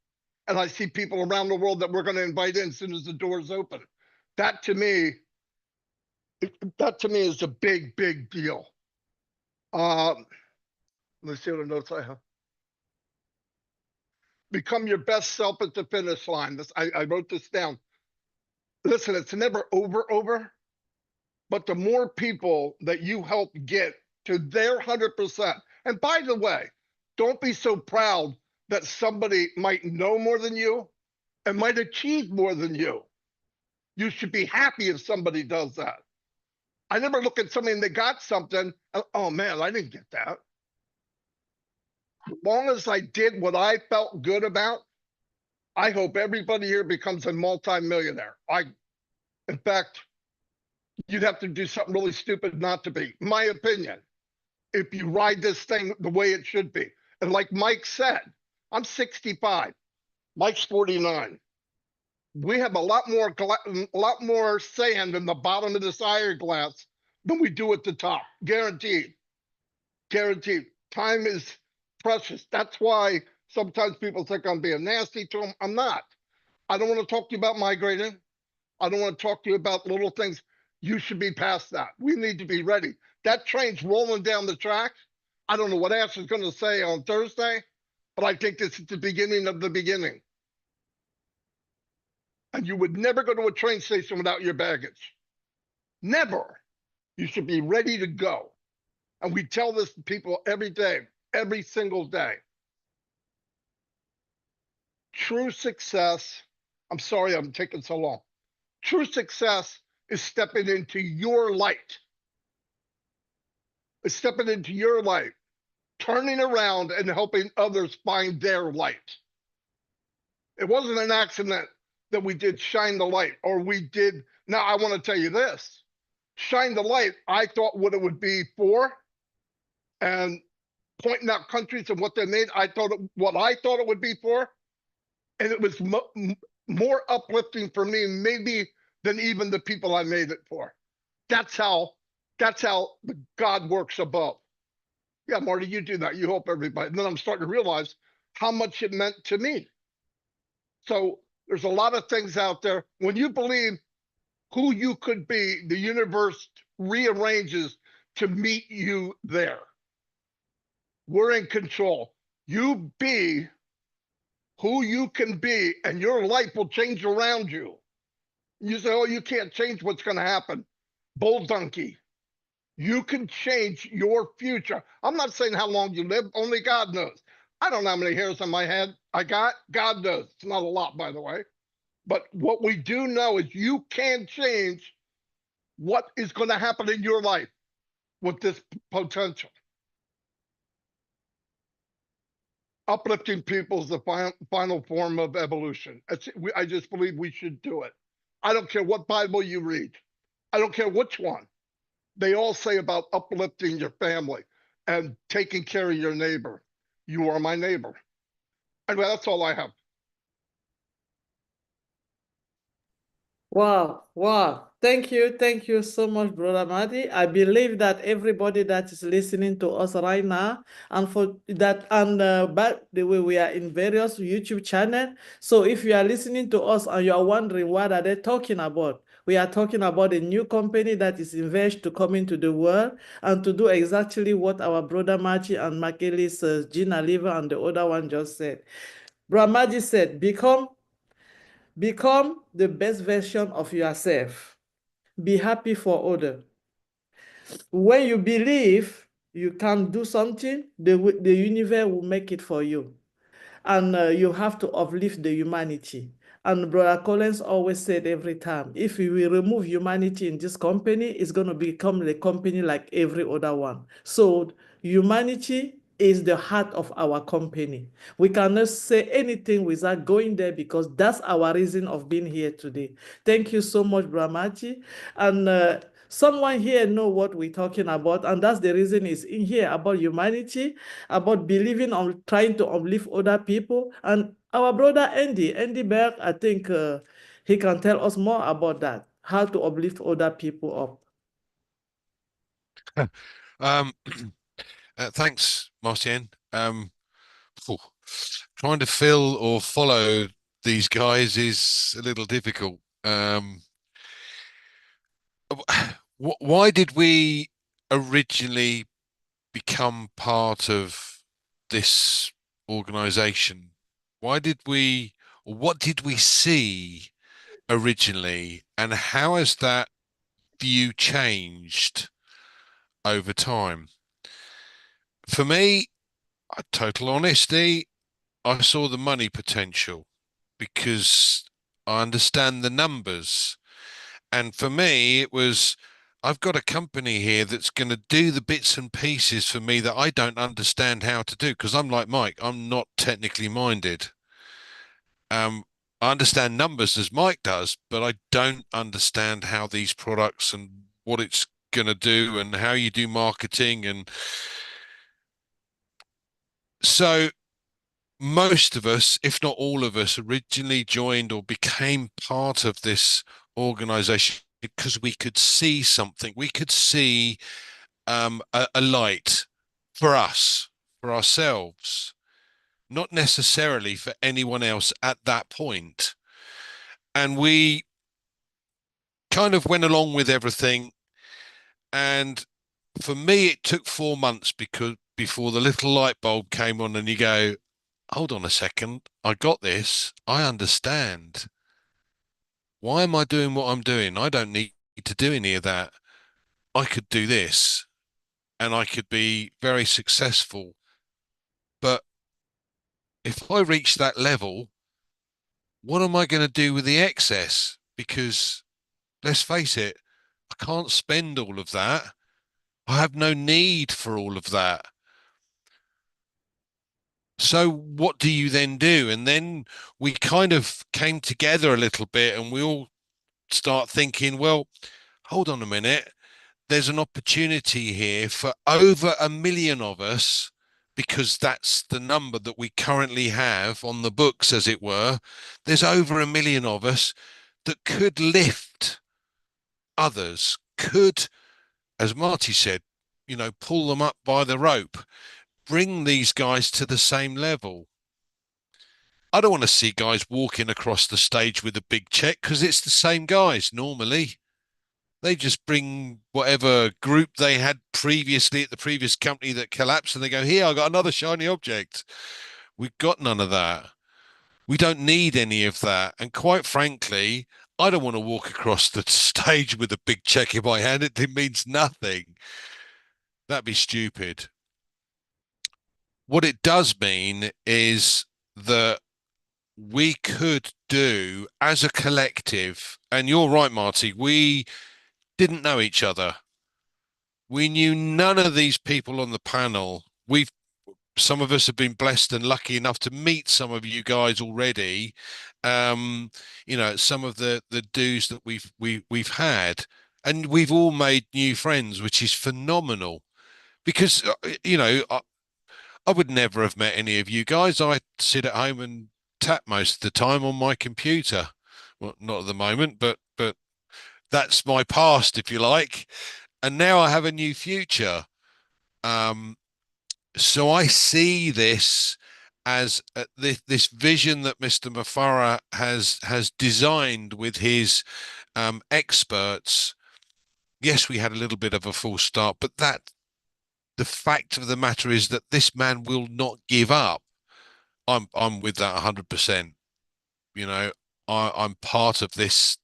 And I see people around the world that we're going to invite in as soon as the doors open. That to me is a big, big deal. Let's see what notes I have. Become your best self at the finish line. I wrote this down. Listen, it's never over, but the more people that you help get to their 100%. And by the way, don't be so proud that somebody might know more than you and might achieve more than you. You should be happy if somebody does that. I never look at somebody and they got something, and, oh man, I didn't get that. As long as I did what I felt good about, I hope everybody here becomes a multi-millionaire. In fact, you'd have to do something really stupid not to be, my opinion, if you ride this thing the way it should be. And like Mike said, I'm 65, Mike's 49. We have a lot more sand in the bottom of this hourglass than we do at the top. Guaranteed. Guaranteed. Time is precious. That's why sometimes people think I'm being nasty to them. I'm not. I don't want to talk to you about migrating. I don't want to talk to you about little things. You should be past that. We need to be ready. That train's rolling down the track. I don't know what Ash is going to say on Thursday, but I think this is the beginning of the beginning. And you would never go to a train station without your baggage. Never. You should be ready to go. And we tell this to people every day, every single day. True success, I'm sorry I'm taking so long. True success is stepping into your light. It's stepping into your light, turning around and helping others find their light. It wasn't an accident that we did Shine the Light, or we did, now I want to tell you this, Shine the Light, I thought what it would be for, and pointing out countries and what they made, what I thought it would be for, and it was more uplifting for me maybe than even the people I made it for. That's how the God works above. Yeah, Marty, you do that. You help everybody. And then I'm starting to realize how much it meant to me. So there's a lot of things out there. When you believe who you could be, the universe rearranges to meet you there. We're in control. You be who you can be, and your life will change around you. You say, oh, you can't change what's going to happen. Bull donkey. You can change your future. I'm not saying how long you live, only God knows. I don't know how many hairs on my head I got. God knows. It's not a lot, by the way. But what we do know is you can change what is going to happen in your life with this potential. Uplifting people is the final form of evolution. I just believe we should do it. I don't care what Bible you read. I don't care which one. They all say about uplifting your family and taking care of your neighbor. You are my neighbor. Anyway, that's all I have. Wow, wow. Thank you so much, Brother Madi. I believe that everybody that is listening to us right now, and for that, and by the way, we are in various YouTube channels. So if you are listening to us and you are wondering what are they talking about, we are talking about a new company that is invested to come into the world and to do exactly what our brother Maji and Makelis, Gina Liver, and the other one just said. Brother Maji said, become the best version of yourself. be happy for other. When you believe you can do something, the universe will make it for you. And you have to uplift the humanity. And Brother Collins always said every time, if we will remove humanity in this company, it's going to become a company like every other one. So humanity is the heart of our company. We cannot say anything without going there because that's our reason of being here today. Thank you so much, Brahmaji. And someone here know what we're talking about, and that's the reason it's in here about humanity, about believing on trying to uplift other people. And our brother Andy Berg, I think he can tell us more about that, how to uplift other people up. Um, thanks, Martien. Phew, trying to fill or follow these guys is a little difficult. Why did we originally become part of this organization? Why did we, or what did we see originally, and how has that view changed over time? For me, total honesty, I saw the money potential because I understand the numbers. And for me, it was, I've got a company here that's going to do the bits and pieces for me that I don't understand how to do because I'm like Mike, I'm not technically minded. I understand numbers as Mike does, but I don't understand how these products and what it's going to do and how you do marketing. And so most of us, if not all of us, originally joined or became part of this organization because we could see something. We could see a light for us, for ourselves, not necessarily for anyone else at that point. And we kind of went along with everything. And for me, it took 4 months because before the little light bulb came on and you go, hold on a second, I got this. I understand. Why am I doing what I'm doing? I don't need to do any of that. I could do this and I could be very successful. But if I reach that level, what am I going to do with the excess? Because let's face it, I can't spend all of that. I have no need for all of that. So what do you then do? And then we kind of came together a little bit and we all start thinking, well, hold on a minute. There's an opportunity here for over 1 million of us, because that's the number that we currently have on the books, as it were. There's over 1 million of us that could lift others, could, as Marty said, pull them up by the rope, bring these guys to the same level. I don't want to see guys walking across the stage with a big check because it's the same guys normally. They just bring whatever group they had previously at the previous company that collapsed and they go, here, I got another shiny object. We've got none of that. We don't need any of that. And quite frankly, I don't want to walk across the stage with a big check in my hand. It means nothing. That'd be stupid. What it does mean is that we could do as a collective, and you're right, Marty, we didn't know each other. We knew none of these people on the panel. Some of us have been blessed and lucky enough to meet some of you guys already. Some of the dues that we've had, and we've all made new friends, which is phenomenal. Because I would never have met any of you guys. I sit at home and tap most of the time on my computer. Well, not at the moment, but that's my past, if you like. And now I have a new future. So I see this as this vision that Mr. Mufara has designed with his experts. Yes, we had a little bit of a false start, but the fact of the matter is that this man will not give up. I'm with that 100%. I'm part of this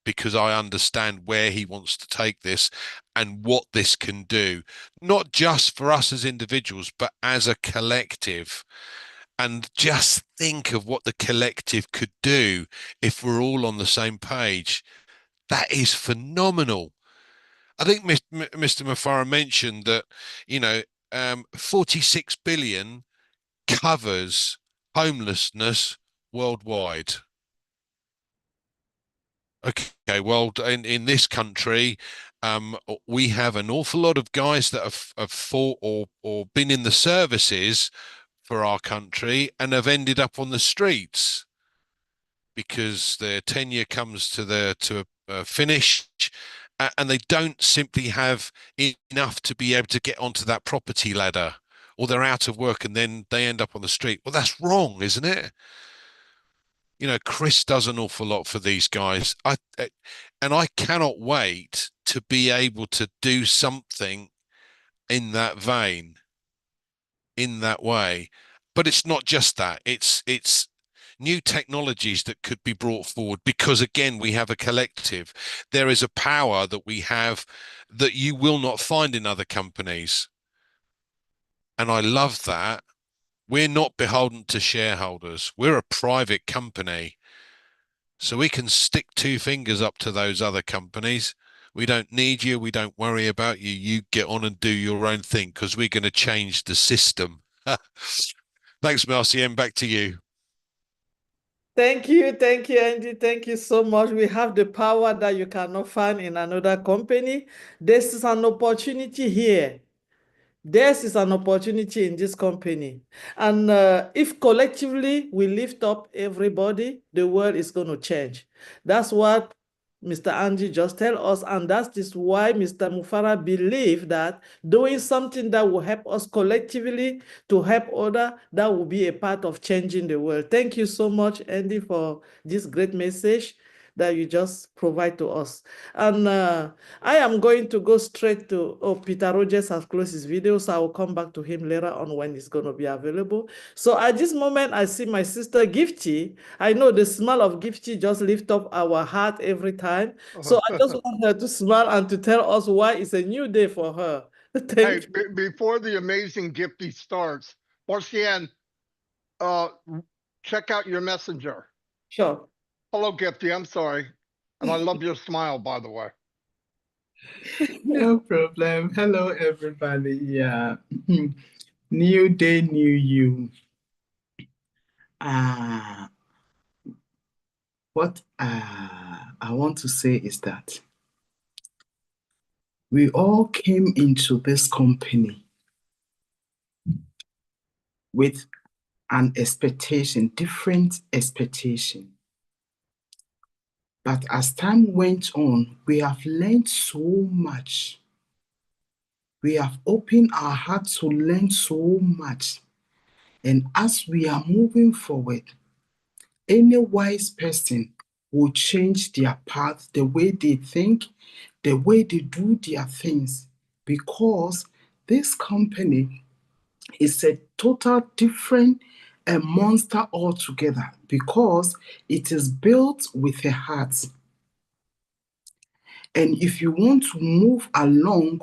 because I understand where he wants to take this and what this can do, not just for us as individuals, but as a collective. And just think of what the collective could do if we're all on the same page. That is phenomenal. I think Mr. Mufara mentioned that, 46 billion covers homelessness worldwide. Okay, well, in this country, we have an awful lot of guys that have fought or been in the services for our country and have ended up on the streets because their tenure comes to a finish, and they don't simply have enough to be able to get onto that property ladder, or they're out of work and then they end up on the street. Well, that's wrong, isn't it? Chris does an awful lot for these guys. And I cannot wait to be able to do something in that vein, in that way. But it's not just that. It's new technologies that could be brought forward because, again, we have a collective. There is a power that we have that you will not find in other companies. And I love that. We're not beholden to shareholders. We're a private company. So we can stick two fingers up to those other companies. We don't need you. We don't worry about you. You get on and do your own thing because we're going to change the system. Thanks, Marcian. Back to you. Thank you, Andy. Thank you so much. We have the power that you cannot find in another company. This is an opportunity here. This is an opportunity in this company. And if collectively we lift up everybody, the world is going to change. That's what Mr. Andy just tell us, and that is why Mr. Mufara believe that doing something that will help us collectively to help others, that will be a part of changing the world. Thank you so much, Andy, for this great message that you just provide to us. And I am going to go straight to, Peter Rogers has closed his video, so I will come back to him later on when it's going to be available. So at this moment, I see my sister Gifty. I know the smile of Gifty just lift up our heart every time. So I just want her to smile and to tell us why it's a new day for her. Thank you. Before the amazing Gifty starts, Marcian, check out your messenger. Sure. Hello, Gifty. I'm sorry. And I love your smile, by the way. No problem. Hello, everybody. Yeah. New day, new you. What I want to say is that we all came into this company with an expectation, different expectation. But as time went on, we have learned so much. We have opened our hearts to learn so much. And as we are moving forward, any wise person will change their path, the way they think, the way they do their things, because this company is a total different monster altogether, because it is built with a heart. And if you want to move along,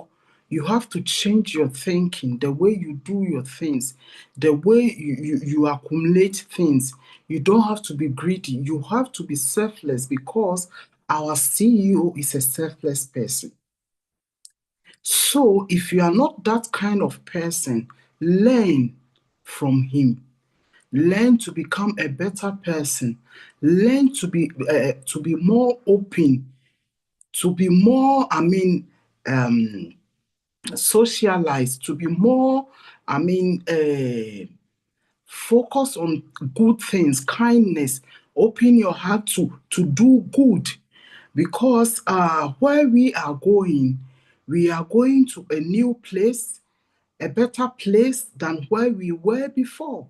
you have to change your thinking, the way you do your things, the way you accumulate things. You don't have to be greedy. You have to be selfless, because our CEO is a selfless person. So if you are not that kind of person, learn from him. Learn to become a better person. Learn to be more open, to be more, socialized, to be more, focus on good things, kindness, open your heart to do good. Because where we are going to a new place, a better place than where we were before.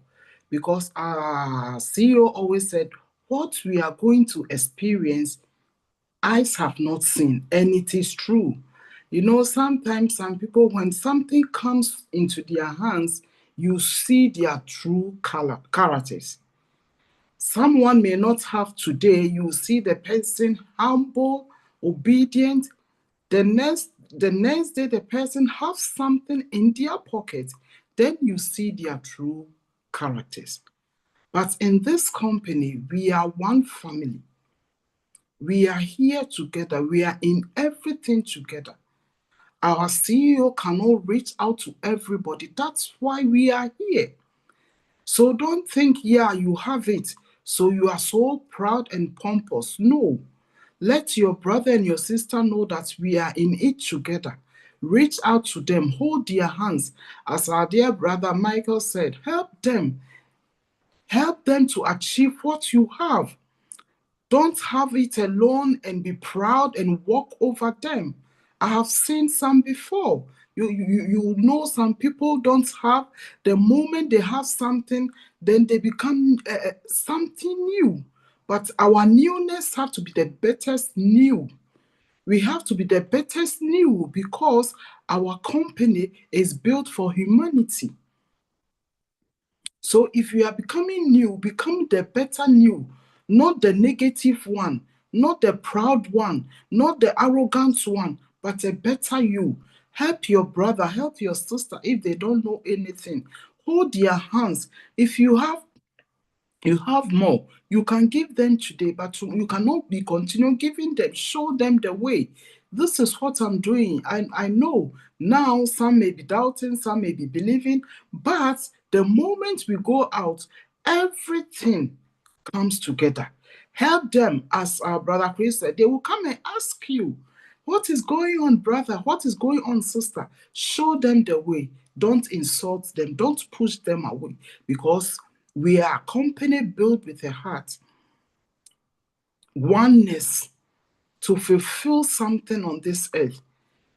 Because our CEO always said, what we are going to experience, eyes have not seen, and it is true. Sometimes some people, when something comes into their hands, you see their true characters. Someone may not have today. You see the person humble, obedient. The next day, the person has something in their pocket. Then you see their true characters. But in this company, we are one family. We are here together. We are in everything together. Our CEO cannot reach out to everybody. That's why we are here. So don't think, yeah, you have it, so you are so proud and pompous. No. Let your brother and your sister know that we are in it together. Reach out to them, hold their hands. As our dear brother Michael said, help them. Help them to achieve what you have. Don't have it alone and be proud and walk over them. I have seen some before. You know, some people don't have, the moment they have something, then they become something new. But our newness have to be the bettest new. We have to be the bettest new because our company is built for humanity. So if you are becoming new, become the better new, not the negative one, not the proud one, not the arrogant one, but a better you. Help your brother, help your sister if they don't know anything. Hold their hands. If you have more, you can give them today, but you cannot be continuing giving them. Show them the way. This is what I'm doing. I know now some may be doubting, some may be believing, but the moment we go out, everything comes together. Help them, as our brother Chris said, they will come and ask you, what is going on, brother? What is going on, sister? Show them the way. Don't insult them. Don't push them away, because we are a company built with a heart, oneness, to fulfill something on this earth.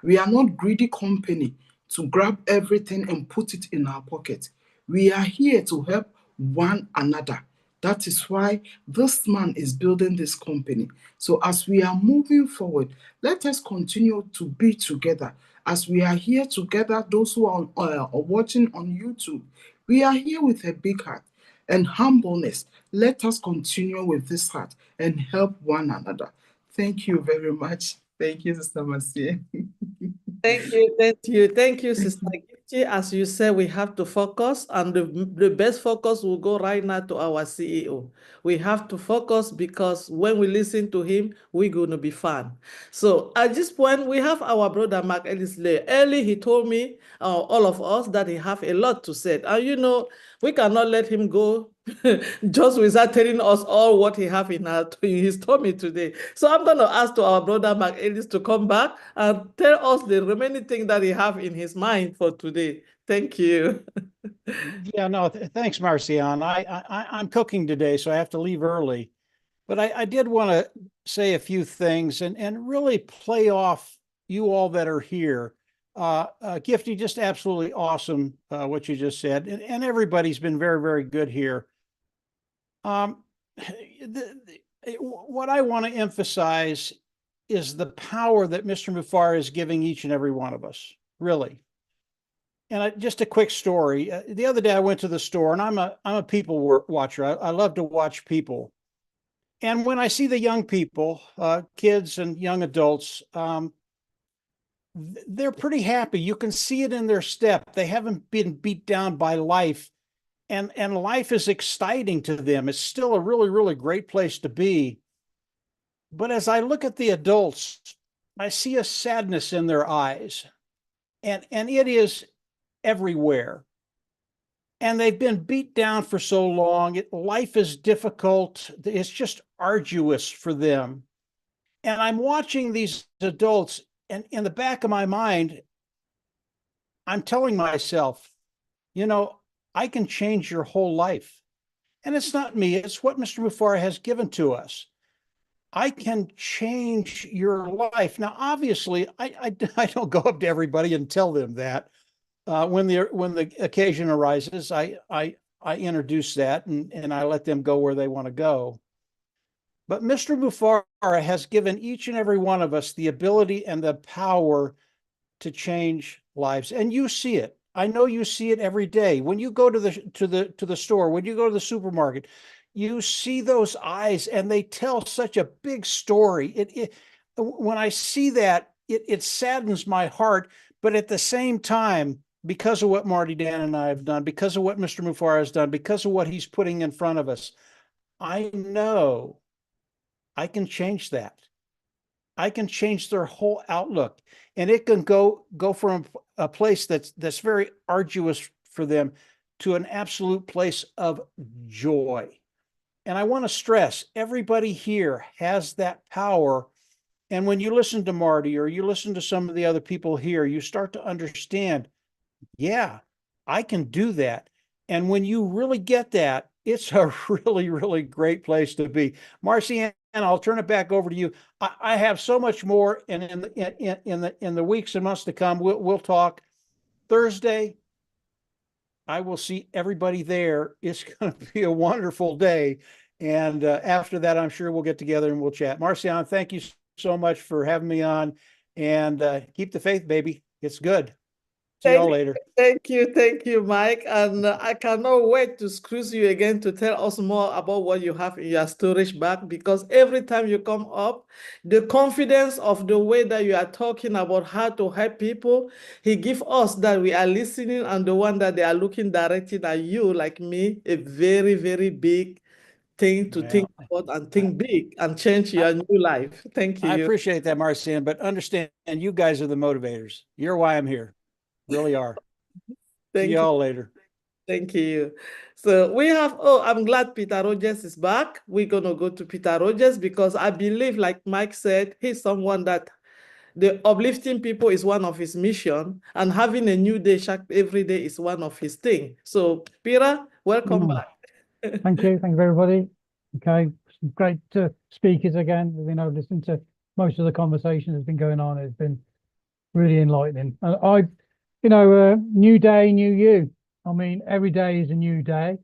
We are not greedy company to grab everything and put it in our pocket. We are here to help one another. That is why this man is building this company. So as we are moving forward, let us continue to be together. As we are here together, those who are watching on YouTube, we are here with a big heart and humbleness. Let us continue with this heart and help one another. Thank you very much. Thank you, Sister Marcia. Thank you, Sister Gifty. As you said, we have to focus, and the best focus will go right now to our CEO. We have to focus because when we listen to him, we're going to be fun. So at this point, we have our brother Mark Ellisley. Early, he told me, all of us, that he have a lot to say. And you know, we cannot let him go just without telling us all what he have in his tummy today. So I'm going to ask to our brother Mark Ellis to come back and tell us the remaining thing that he have in his mind for today. Thank you. Yeah, no, thanks, Marcion. I'm cooking today, so I have to leave early. But I did want to say a few things and really play off you all that are here. Gifty, just absolutely awesome what you just said. And everybody's been very, very good here. What I want to emphasize is the power that Mr. Mufar is giving each and every one of us, really. And just a quick story. The other day I went to the store, and I'm a people watcher. I love to watch people. And when I see the young people, kids and young adults, they're pretty happy. You can see it in their step. They haven't been beat down by life, and life is exciting to them. It's still a really, really great place to be. But as I look at the adults, I see a sadness in their eyes, and it is everywhere. And they've been beat down for so long. Life is difficult. It's just arduous for them. And I'm watching these adults, and in the back of my mind, I'm telling myself, you know, I can change your whole life. And it's not me, it's what Mr. Mufar has given to us. I can change your life. Now, obviously, I don't go up to everybody and tell them that. When the occasion arises, I introduce that and I let them go where they want to go. But Mr. Mufar has given each and every one of us the ability and the power to change lives, and you see it. I know you see it every day when you go to the store, when you go to the supermarket. you see those eyes and they tell such a big story. When I see that, it saddens my heart. But at the same time, because of what Marty Dan and I have done, because of what Mr. Mufara has done, because of what he's putting in front of us, I know I can change that. I can change their whole outlook, and it can go from a place that's very arduous for them to an absolute place of joy. And I want to stress, everybody here has that power. And when you listen to Marty or you listen to some of the other people here, you start to understand, yeah, I can do that. And when you really get that, it's a really, really great place to be. Marcy, and I'll turn it back over to you. I have so much more, and in the weeks and months to come, we'll talk. Thursday, I will see everybody there. It's going to be a wonderful day. And after that, I'm sure we'll get together and we'll chat. Marcion, thank you so much for having me on. And keep the faith, baby. It's good. See y'all later. Thank you, Mike. And I cannot wait to squeeze you again to tell us more about what you have in your storage bag, because every time you come up, the confidence of the way that you are talking about how to help people, he gives us that we are listening, and the one that they are looking directly at you, like me, a very, very big thing to think about and think big and change your new life. Thank you. I appreciate that, Marcian, but understand, you guys are the motivators. You're why I'm here. Really are. See y'all later. Thank you. So we have, I'm glad Peter Rogers is back. We're going to go to Peter Rogers because I believe, like Mike said, he's someone that the uplifting people is one of his mission, and having a new day every day is one of his thing. So Peter, welcome back. Thank you. Thank you, everybody. Okay. Some great speakers again. You know, listening to most of the conversation that's been going on. It's been really enlightening. New day, new you. I mean, every day is a new day,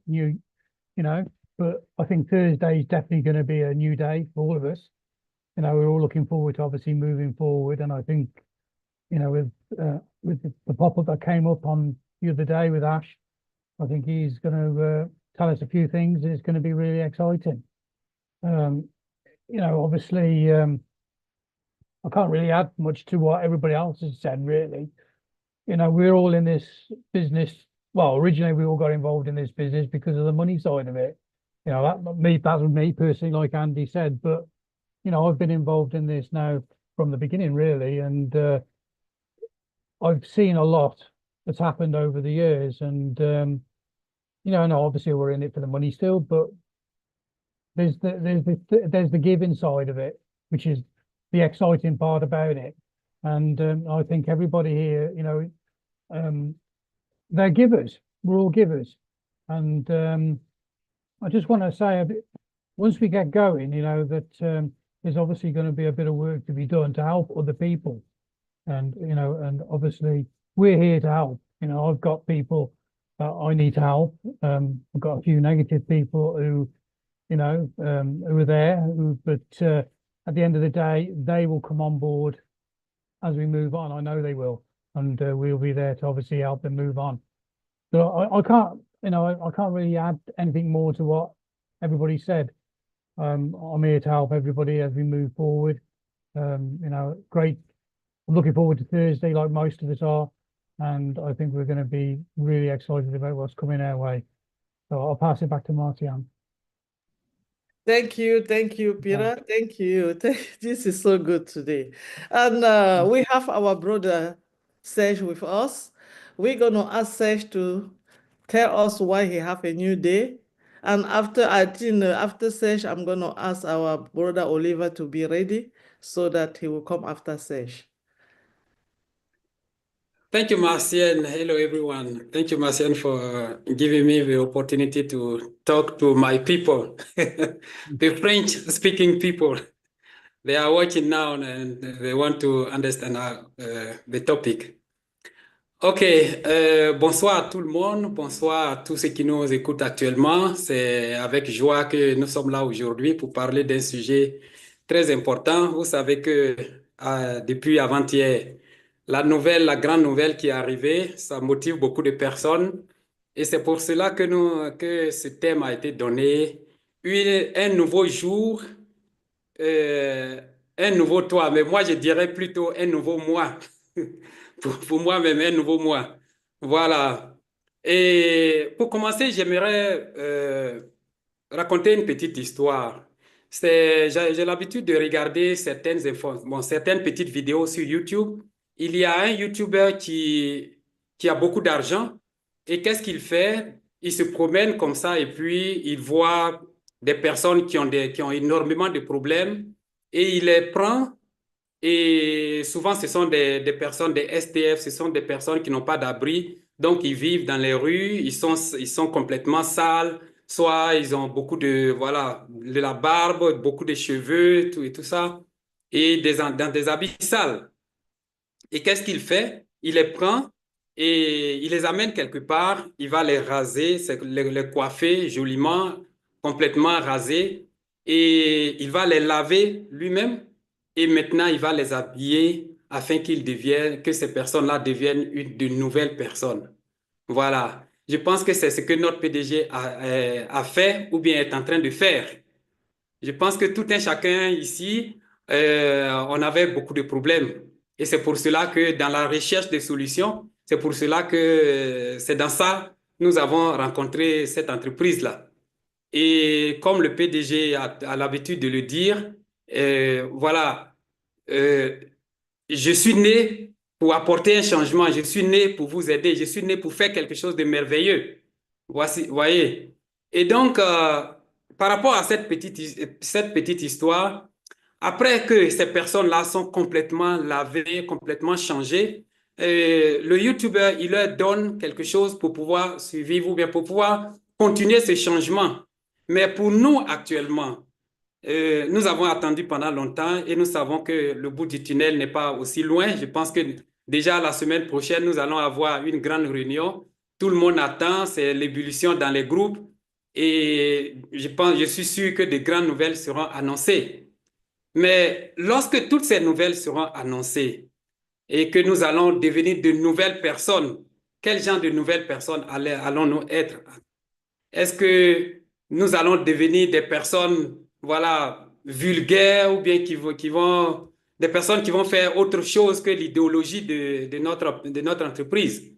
but I think Thursday is definitely going to be a new day for all of us. You know, we're all looking forward to obviously moving forward. And I think, with the pop-up that came up on the other day with Ash, I think he's going to tell us a few things. It's going to be really exciting. Obviously, I can't really add much to what everybody else has said, really. We're all in this business. Well, originally we all got involved in this business because of the money side of it. That was me personally, like Andy said. But I've been involved in this now from the beginning, really, and I've seen a lot that's happened over the years. And obviously we're in it for the money still, but there's the giving side of it, which is the exciting part about it. And I think everybody here, they're givers. We're all givers. And I just want to say, once we get going, that there's obviously going to be a bit of work to be done to help other people. And, and obviously we're here to help. I've got people that I need to help. I've got a few negative people who are there, but at the end of the day, they will come on board as we move on. I know they will, and we'll be there to obviously help them move on. So I can't really add anything more to what everybody said. I'm here to help everybody as we move forward. Great. I'm looking forward to Thursday, like most of us are, and I think we're going to be really excited about what's coming our way. So I'll pass it back to Marcian. Thank you, Peter. Thank you. This is so good today. And we have our brother Serge with us. We're going to ask Serge to tell us why he have a new day. And after Serge, I'm going to ask our brother Oliver to be ready so that he will come after Serge. Thank you, Marcian. Hello, everyone. Thank you, Marcian, for giving me the opportunity to talk to my people, the French-speaking people. They are watching now and they want to understand the topic. Ok, bonsoir à tout le monde, bonsoir à tous ceux qui nous écoutent actuellement. C'est avec joie que nous sommes là aujourd'hui pour parler d'un sujet très important. Vous savez que depuis avant-hier, la grande nouvelle qui est arrivée, ça motive beaucoup de personnes. Et c'est pour cela que ce thème a été donné. un nouveau jour, un nouveau toi, mais moi je dirais plutôt un nouveau moi. Pour moi-même, un nouveau moi. Voilà. Et pour commencer, j'aimerais raconter une petite histoire. J'ai l'habitude de regarder certaines petites vidéos sur YouTube. Il y a un YouTuber qui a beaucoup d'argent. Et qu'est-ce qu'il fait? Il se promène comme ça et puis il voit des personnes qui ont énormément de problèmes et il les prend. Et souvent, ce sont des personnes, des STF, ce sont des personnes qui n'ont pas d'abri. Donc, ils vivent dans les rues, ils sont complètement sales, soit ils ont beaucoup voilà, de la barbe, beaucoup de cheveux, tout et tout ça, et dans des habits sales. Et qu'est-ce qu'il fait? Il les prend et il les amène quelque part, il va les raser, les coiffer joliment, complètement rasés, et il va les laver lui-même, et maintenant il va les habiller afin que ces personnes-là deviennent de nouvelles personnes. Voilà. Je pense que c'est ce que notre PDG a fait ou bien est en train de faire. Je pense que tout un chacun ici, on avait beaucoup de problèmes. Et c'est pour cela que dans la recherche des solutions, c'est pour cela que c'est dans ça nous avons rencontré cette entreprise-là. Et comme le PDG a l'habitude de le dire, voilà, euh, je suis né pour apporter un changement, je suis né pour vous aider, je suis né pour faire quelque chose de merveilleux. Voici, voyez. Et donc, par rapport à cette petite histoire, après que ces personnes-là sont complètement lavées, complètement changées, le YouTuber, il leur donne quelque chose pour pouvoir survivre ou bien pour pouvoir continuer ce changement. Mais pour nous actuellement, nous avons attendu pendant longtemps et nous savons que le bout du tunnel n'est pas aussi loin. Je pense que déjà la semaine prochaine, nous allons avoir une grande réunion. Tout le monde attend, c'est l'ébullition dans les groupes et je suis sûr que de grandes nouvelles seront annoncées. Mais lorsque toutes ces nouvelles seront annoncées et que nous allons devenir de nouvelles personnes, quel genre de nouvelles personnes allons-nous être? Est-ce que nous allons devenir des personnes, voilà, vulgaires ou bien des personnes qui vont faire autre chose que l'idéologie de notre entreprise?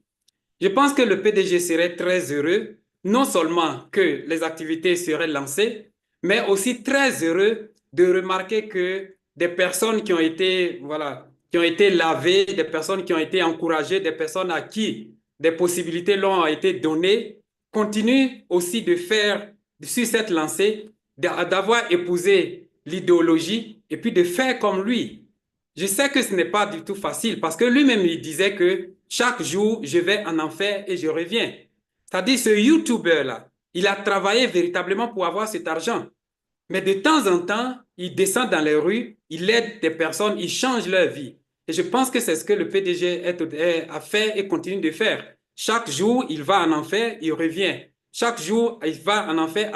Je pense que le PDG serait très heureux, non seulement que les activités seraient lancées, mais aussi très heureux de remarquer que des personnes qui ont été, voilà, qui ont été lavées, des personnes qui ont été encouragées, des personnes à qui des possibilités leur ont été données, continuent aussi de faire, sur cette lancée, d'avoir épousé l'idéologie et puis de faire comme lui. Je sais que ce n'est pas du tout facile parce que lui-même, il disait que chaque jour, je vais en enfer et je reviens. C'est-à-dire, ce YouTuber-là, il a travaillé véritablement pour avoir cet argent. Mais de temps en temps, il descend dans les rues, il aide des personnes, il change leur vie. Et je pense que c'est ce que le PDG a fait et continue de faire. Chaque jour, il va en enfer, il revient. Chaque jour, il va en enfer,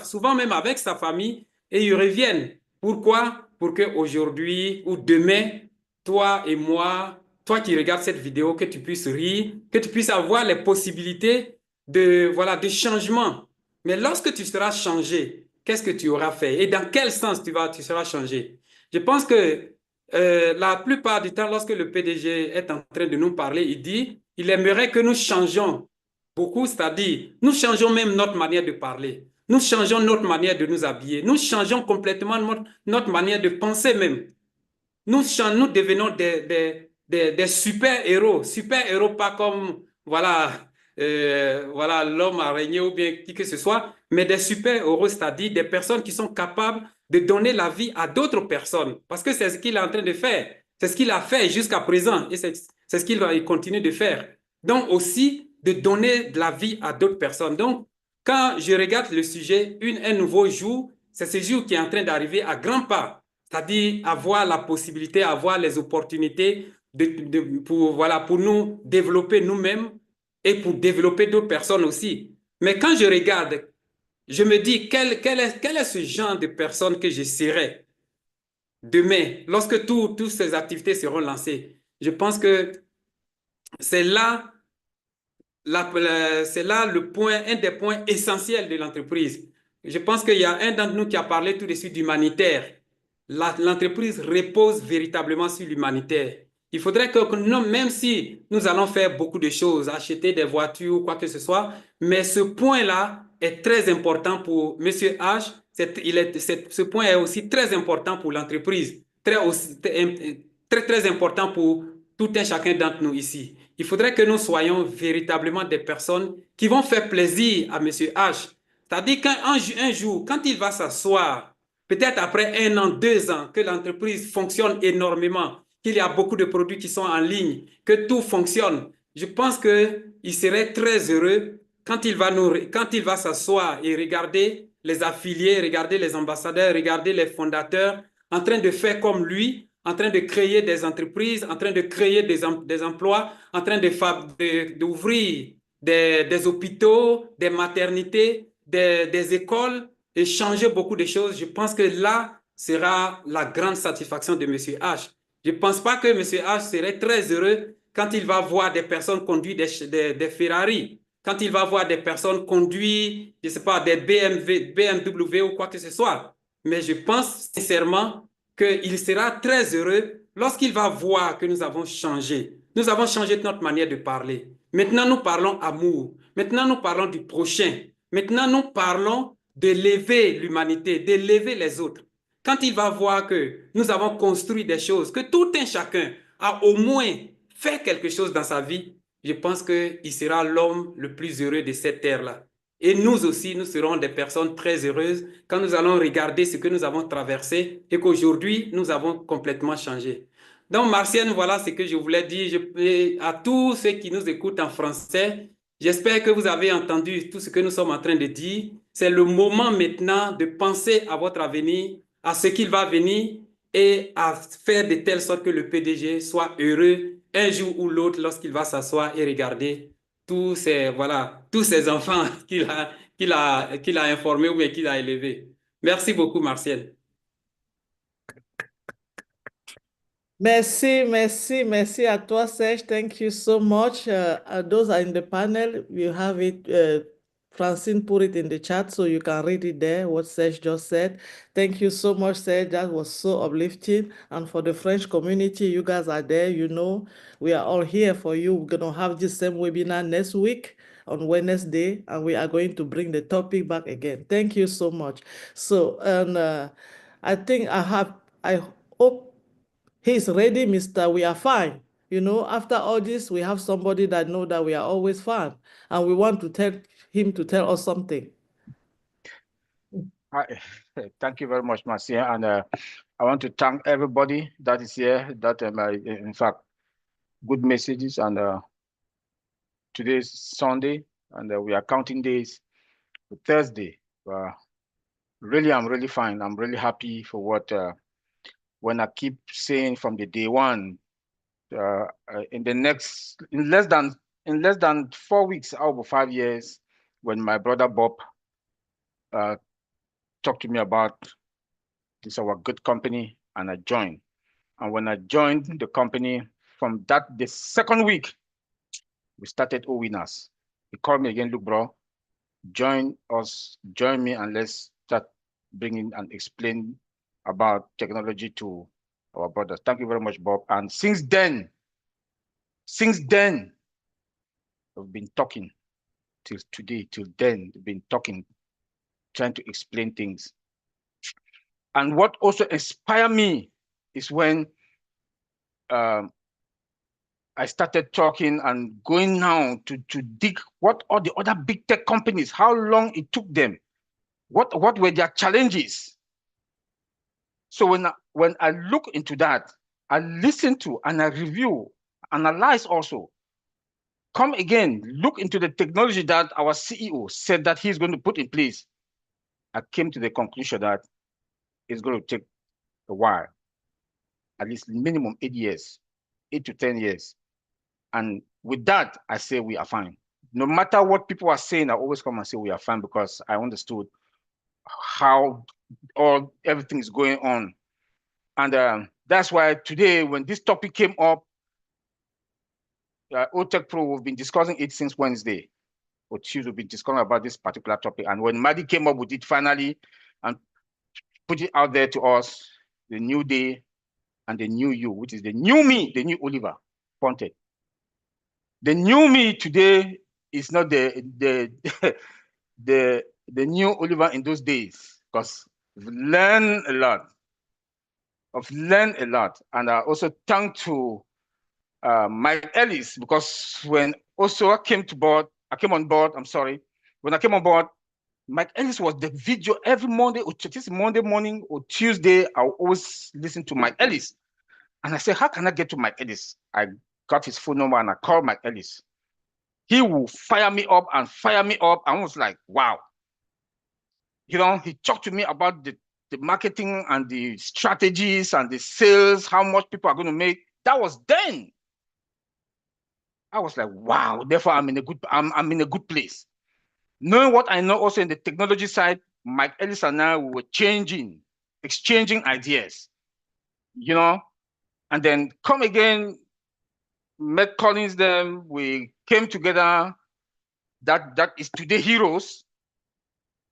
souvent même avec sa famille, et ils reviennent. Pourquoi? Pour qu'aujourd'hui ou demain, toi et moi, toi qui regardes cette vidéo, que tu puisses rire, que tu puisses avoir les possibilités voilà, de changement. Mais lorsque tu seras changé, qu'est-ce que tu auras fait? Et dans quel sens tu seras changé? Je pense que la plupart du temps, lorsque le PDG est en train de nous parler, il aimerait que nous changions beaucoup, c'est-à-dire, nous changeons même notre manière de parler. Nous changeons notre manière de nous habiller. Nous changeons complètement notre manière de penser même. Nous devenons des super-héros pas comme, voilà, voilà, l'homme araignée ou bien qui que ce soit, mais des super-héros, c'est-à-dire des personnes qui sont capables de donner la vie à d'autres personnes. Parce que c'est ce qu'il est en train de faire. C'est ce qu'il a fait jusqu'à présent et c'est ce qu'il va continuer de faire. Donc aussi, de donner de la vie à d'autres personnes. Donc, quand je regarde le sujet, un nouveau jour, c'est ce jour qui est en train d'arriver à grands pas. C'est-à-dire avoir la possibilité, avoir les opportunités pour nous développer nous-mêmes et pour développer d'autres personnes aussi. Mais quand je regarde, je me dis, quel est ce genre de personne que je serai demain, lorsque toutes ces activités seront lancées? Je pense que c'est là un des points essentiels de l'entreprise. Je pense qu'il y a un d'entre nous qui a parlé tout de suite d'humanitaire. L'entreprise repose véritablement sur l'humanitaire. Il faudrait que nous, même si nous allons faire beaucoup de choses, acheter des voitures ou quoi que ce soit, mais ce point-là est très important pour M. H. Ce point est aussi très important pour l'entreprise, très important pour tout un chacun d'entre nous ici. Il faudrait que nous soyons véritablement des personnes qui vont faire plaisir à M. H. C'est-à-dire qu'un jour, quand il va s'asseoir, peut-être après 1 an, 2 ans, que l'entreprise fonctionne énormément, qu'il y a beaucoup de produits qui sont en ligne, que tout fonctionne, je pense qu'il serait très heureux quand il va s'asseoir et regarder les affiliés, regarder les ambassadeurs, regarder les fondateurs en train de faire comme lui, en train de créer des entreprises, en train de créer des emplois, en train d'ouvrir des hôpitaux, des maternités, des écoles et changer beaucoup de choses. Je pense que là sera la grande satisfaction de M. H. Je ne pense pas que M. H serait très heureux quand il va voir des personnes conduire des Ferrari, quand il va voir des personnes conduire, je ne sais pas, des BMW ou quoi que ce soit. Mais je pense sincèrement qu'il sera très heureux lorsqu'il va voir que nous avons changé. Nous avons changé notre manière de parler. Maintenant, nous parlons amour. Maintenant, nous parlons du prochain. Maintenant, nous parlons d'élever l'humanité, d'élever les autres. Quand il va voir que nous avons construit des choses, que tout un chacun a au moins fait quelque chose dans sa vie, je pense qu'il sera l'homme le plus heureux de cette terre-là. Et nous aussi, nous serons des personnes très heureuses quand nous allons regarder ce que nous avons traversé et qu'aujourd'hui, nous avons complètement changé. Donc, Martienne, voilà ce que je voulais dire à tous ceux qui nous écoutent en français. J'espère que vous avez entendu tout ce que nous sommes en train de dire. C'est le moment maintenant de penser à votre avenir, à ce qu'il va venir et à faire de telle sorte que le PDG soit heureux un jour ou l'autre lorsqu'il va s'asseoir et regarder tous ces enfants qu'il a informés ou bien qu'il a élevés. Merci beaucoup, Martial. Merci à toi, Serge. Thank you so much. Those are in the panel. You have it. Francine put it in the chat so you can read it there, what Serge just said. Thank you so much, Serge. That was so uplifting. And for the French community, you guys are there, you know, we are all here for you. We're going to have this same webinar next week on Wednesday, and we are going to bring the topic back again. Thank you so much. So, and I think I hope he's ready, Mr. We are fine. You know, after all this, we have somebody that know that we are always fine, and we want to tell him to tell us something. Thank you very much, Marcia. And I want to thank everybody that is here, that in fact, good messages. And today's Sunday, and we are counting days to Thursday. Really, I'm really fine. I'm really happy for what, when I keep saying from the day one, in less than 4 weeks, out of 5 years, when my brother Bob talked to me about this our good company, and I joined. And when I joined the company, from the second week, we started all winners. He called me again, look, bro, join me, and let's start bringing and explain about technology to our brothers. Thank you very much, Bob. And since then, we've been talking till today, till then, we've been talking, trying to explain things. And what also inspired me is when I started talking and going now to dig what are the other big tech companies, how long it took them, what were their challenges. So when I look into that, I listen to and I review, analyze also, come again, look into the technology that our CEO said that he's going to put in place. I came to the conclusion that it's going to take a while, at least minimum 8 years, 8 to 10 years. And with that, I say we are fine. No matter what people are saying, I always come and say we are fine, because I understood how everything is going on. And that's why today, when this topic came up, OTech Pro, we've been discussing it since Wednesday. or Tuesday, we've been discussing about this particular topic. And when Maddie came up with it finally and put it out there to us, the new day and the new you, which is the new me, the new Oliver Ponte. The new me today is not the the new Oliver in those days, because I've learned a lot. And I also thank to Mike Ellis, because when also I came on board, when I came on board, Mike Ellis was the video every Monday, or this Monday morning or Tuesday, I always listen to Mike Ellis. And I said, how can I get to Mike Ellis? I got his phone number and I called Mike Ellis. He will fire me up. I was like, wow. You know, he talked to me about the marketing and the strategies and the sales, how much people are going to make. That was then. I was like, wow, therefore I'm in a good place. Knowing what I know also in the technology side, Mike Ellis and I were exchanging ideas, you know, and then come again, met Collins, them, we came together. That is today heroes,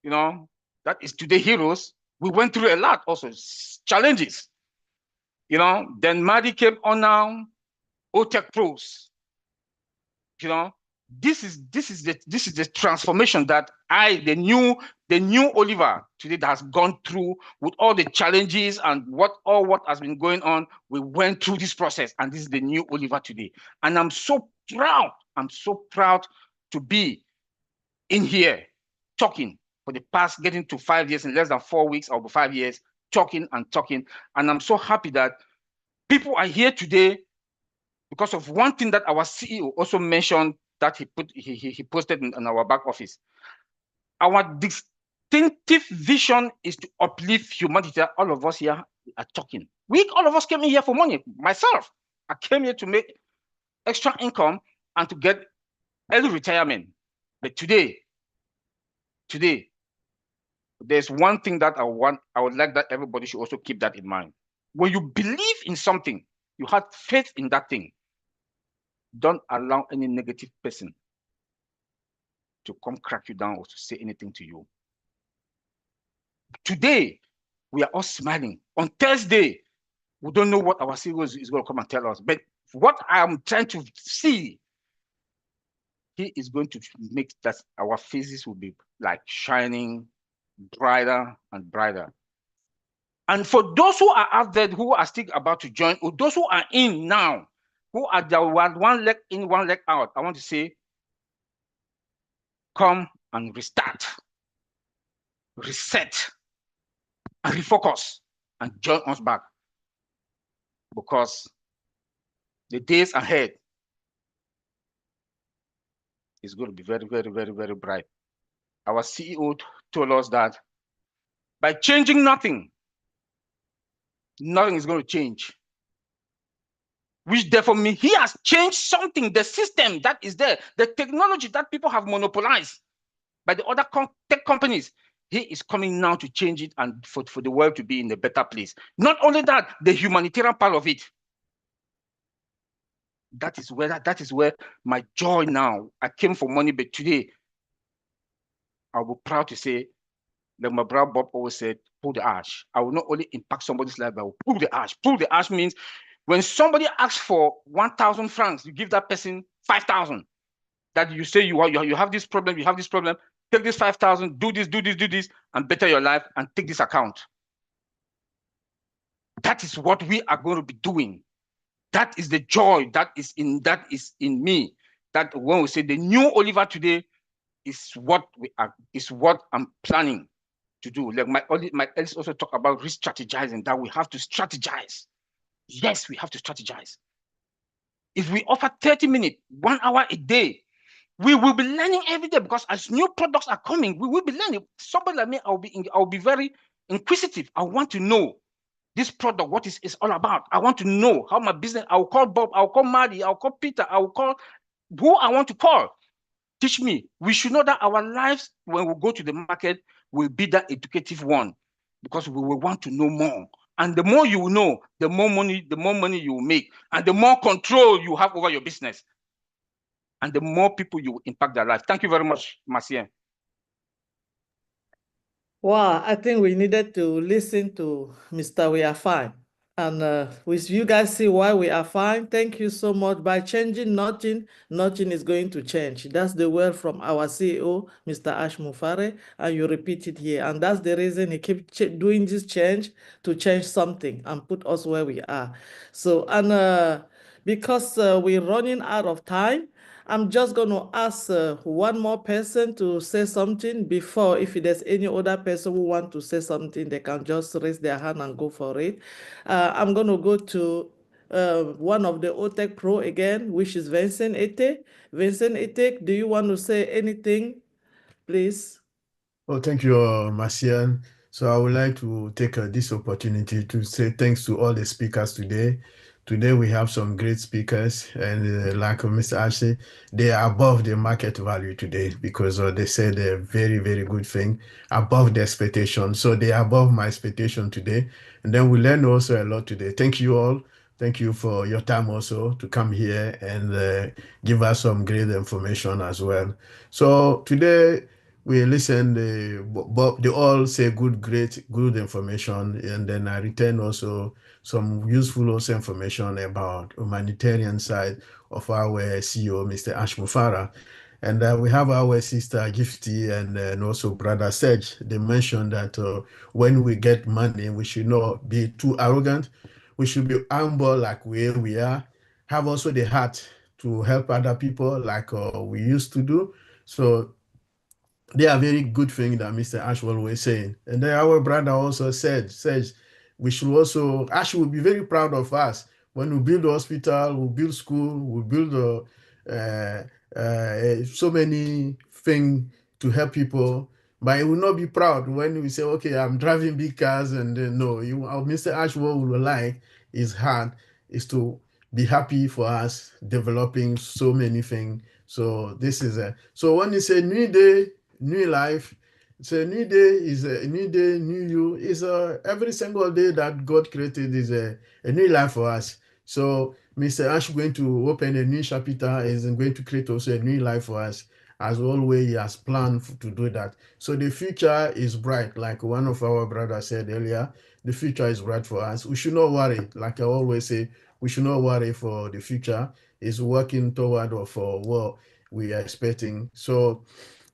you know, that is today heroes. We went through a lot also, challenges, you know. Then Maddie came on now, OTech Pros. You know, this is the transformation that the new Oliver today that has gone through with all the challenges and what has been going on. We went through this process, and this is the new Oliver today. And I'm so proud. I'm so proud to be in here talking for the past, getting to 5 years in less than 4 weeks, or 5 years, talking. And I'm so happy that people are here today because of one thing that our CEO also mentioned, that he posted in our back office. Our distinctive vision is to uplift humanity. All of us here are talking. All of us came in here for money. Myself, I came here to make extra income and to get early retirement. But today, there's one thing that I would like that everybody should also keep that in mind. When you believe in something, you have faith in that thing, don't allow any negative person to come crack you down or to say anything to you. Today, we are all smiling. On Thursday, we don't know what our CEO is going to come and tell us. But what I am trying to see, he is going to make that our faces will be like shining brighter and brighter. And for those who are out there, who are still about to join, or those who are in now, who are the one leg in, one leg out, I want to say, come and restart, reset, and refocus, and join us back. Because the days ahead is going to be very, very, very, very bright. Our CEO told us that by changing nothing is going to change. Which therefore means he has changed something, the system that is there, the technology that people have monopolized by the other tech companies. He is coming now to change it and for the world to be in a better place. Not only that, the humanitarian part of it. That is where my joy now. I came for money, but today I will be proud to say, like my brother Bob always said, pull the ash. I will not only impact somebody's life, but I will pull the ash. Pull the ash means when somebody asks for 1,000 francs, you give that person 5,000. That you say you have this problem, take this 5,000, do this, and better your life, and take this account. That is what we are going to be doing. That is the joy that is in me. That when we say the new Oliver today is what I'm planning to do. Like my Ellis also talk about re-strategizing, that we have to strategize. Yes, we have to strategize. If we offer 30 minutes, 1 hour a day, we will be learning every day, because as new products are coming, we will be learning. Somebody like me, I'll be very inquisitive. I want to know this product, what is all about. I want to know how my business, I'll call Bob, I'll call Maddie, I'll call Peter, I'll call who I want to call. Teach me. We should know that our lives, when we go to the market, will be that educative one, because we will want to know more. And the more you know, the more money you will make, and the more control you have over your business. and the more people you impact their life. Thank you very much, Marcien. Wow, I think we needed to listen to Mr. We Are Fine. And with you guys see why we are fine. Thank you so much. By changing nothing, nothing is going to change. That's the word from our CEO, Mr. Ash Mufare, and you repeat it here. And that's the reason he keeps doing this change to change something and put us where we are. So, and because we're running out of time, I'm just going to ask one more person to say something before, if there's any other person who want to say something, they can just raise their hand and go for it. I'm going to go to one of the OTEC Pro again, which is Vincent Ete. Vincent Ete, do you want to say anything, please? Oh, thank you, Marcian. So I would like to take this opportunity to say thanks to all the speakers today. Today we have some great speakers, and like Mr. Ashley, they are above the market value today because they said a very, very good thing, above the expectation. So they are above my expectation today. And then we learned also a lot today. Thank you all. Thank you for your time also to come here and give us some great information as well. So today, we listened, they all say good information, and then I return also some useful also information about humanitarian side of our CEO, Mr. Ash Mufara. And we have our sister Gifty and also brother Serge. They mentioned that when we get money, we should not be too arrogant. We should be humble like where we are. Have also the heart to help other people like we used to do. So they are very good things that Mr. Ashwell was saying. And then our brother also says we should also, Ash will be very proud of us when we build a hospital, we build school, we build so many things to help people. But he will not be proud when we say, okay, I'm driving big cars, and no, Mr. Ashwell will like his heart is to be happy for us developing so many things. So this is so when you say new day, new life, it's a new day, is a new day, new you. Is every single day that God created is a new life for us. So Mr. Ash going to open a new chapter, is going to create also a new life for us. As always, he has planned to do that. So the future is bright, like one of our brothers said earlier. The future is bright for us. We should not worry. Like I always say, we should not worry for the future. It's working toward or for what we are expecting. So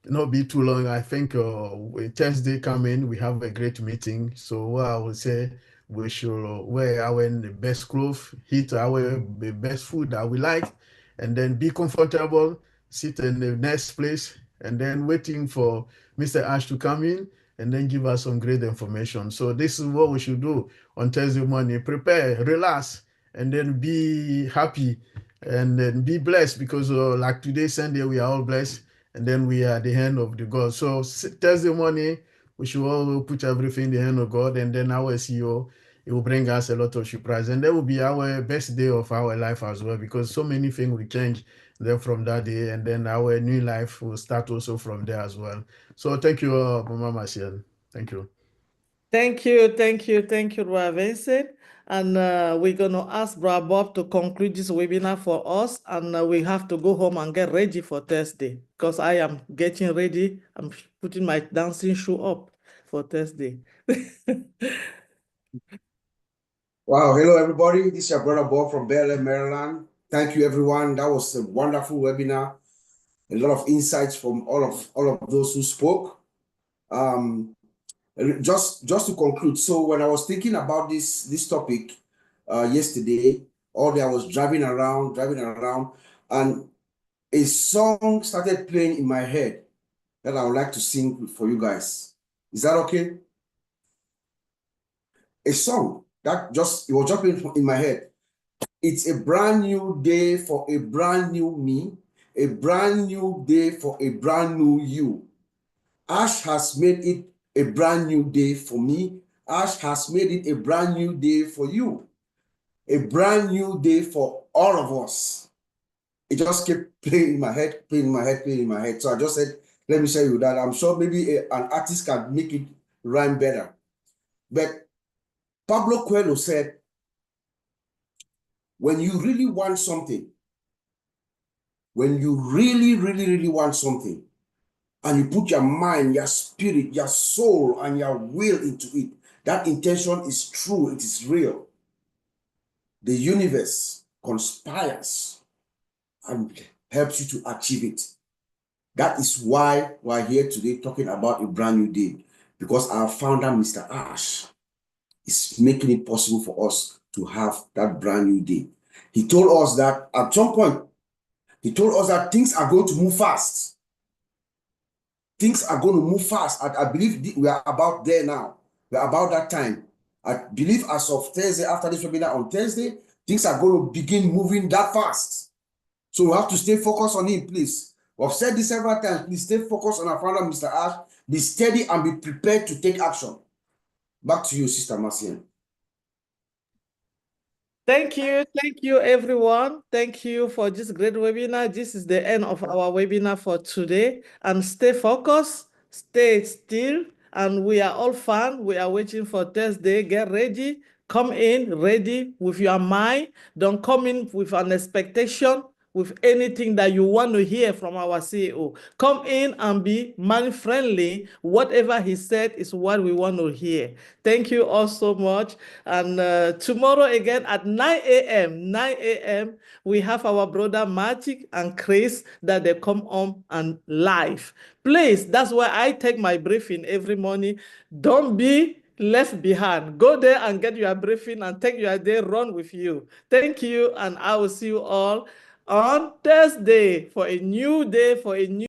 not be too long. I think with Thursday coming, we have a great meeting. So what I would say, we should wear our best clothes, eat our best food that we like, and then be comfortable, sit in the next place, and then waiting for Mr. Ash to come in and then give us some great information. So this is what we should do on Thursday morning. Prepare, relax, and then be happy, and then be blessed, because like today, Sunday, we are all blessed. And then we are at the hand of the God. So Thursday morning, we should all put everything in the hand of God. And then our CEO, it will bring us a lot of surprise. And that will be our best day of our life as well, because so many things will change then from that day. And then our new life will start also from there as well. So thank you, Mama Marcial. Thank you. Thank you, Roy Vincent. And we're going to ask Bra Bob to conclude this webinar for us. And we have to go home and get ready for Thursday, because I am getting ready. I'm putting my dancing shoe up for Thursday. Wow, hello everybody. This is your brother Bob from Bel Air, Maryland. Thank you everyone. That was a wonderful webinar. A lot of insights from all of those who spoke. Just to conclude, so when I was thinking about this topic yesterday, all day I was driving around, and a song started playing in my head that I would like to sing for you guys. Is that okay? A song that it was just in my head. It's a brand new day for a brand new me, a brand new day for a brand new you. Ash has made it a brand new day for me. Ash has made it a brand new day for you. A brand new day for all of us. It just kept playing in my head. So I just said, let me share you that. I'm sure maybe an artist can make it rhyme better. But Pablo Coelho said, when you really want something, when you really, really, really want something, and you put your mind, your spirit, your soul, and your will into it, that intention is true, it is real. The universe conspires and helps you to achieve it. That is why we're here today talking about a brand new day, because our founder, Mr. Ash, is making it possible for us to have that brand new day. He told us that at some point, he told us that things are going to move fast. Things are going to move fast. I believe we are about there now. We are about that time. I believe as of Thursday, after this webinar on Thursday, things are going to begin moving that fast. So we have to stay focused on it, please. We've said this several times. Please stay focused on our founder, Mr. Ash. Be steady and be prepared to take action. Back to you, Sister Marcian. Thank you, everyone. Thank you for this great webinar. This is the end of our webinar for today. And stay focused, stay still, and we are all fun. We are waiting for Thursday. Get ready. Come in ready with your mind. Don't come in with an expectation, with anything that you want to hear from our CEO. Come in and be man-friendly. Whatever he said is what we want to hear. Thank you all so much. And tomorrow again at 9 a.m., we have our brother Magic and Chris that they come on and live. Please, that's why I take my briefing every morning. Don't be left behind. Go there and get your briefing and take your day, run with you. Thank you, and I will see you all on Thursday for a new day, for a new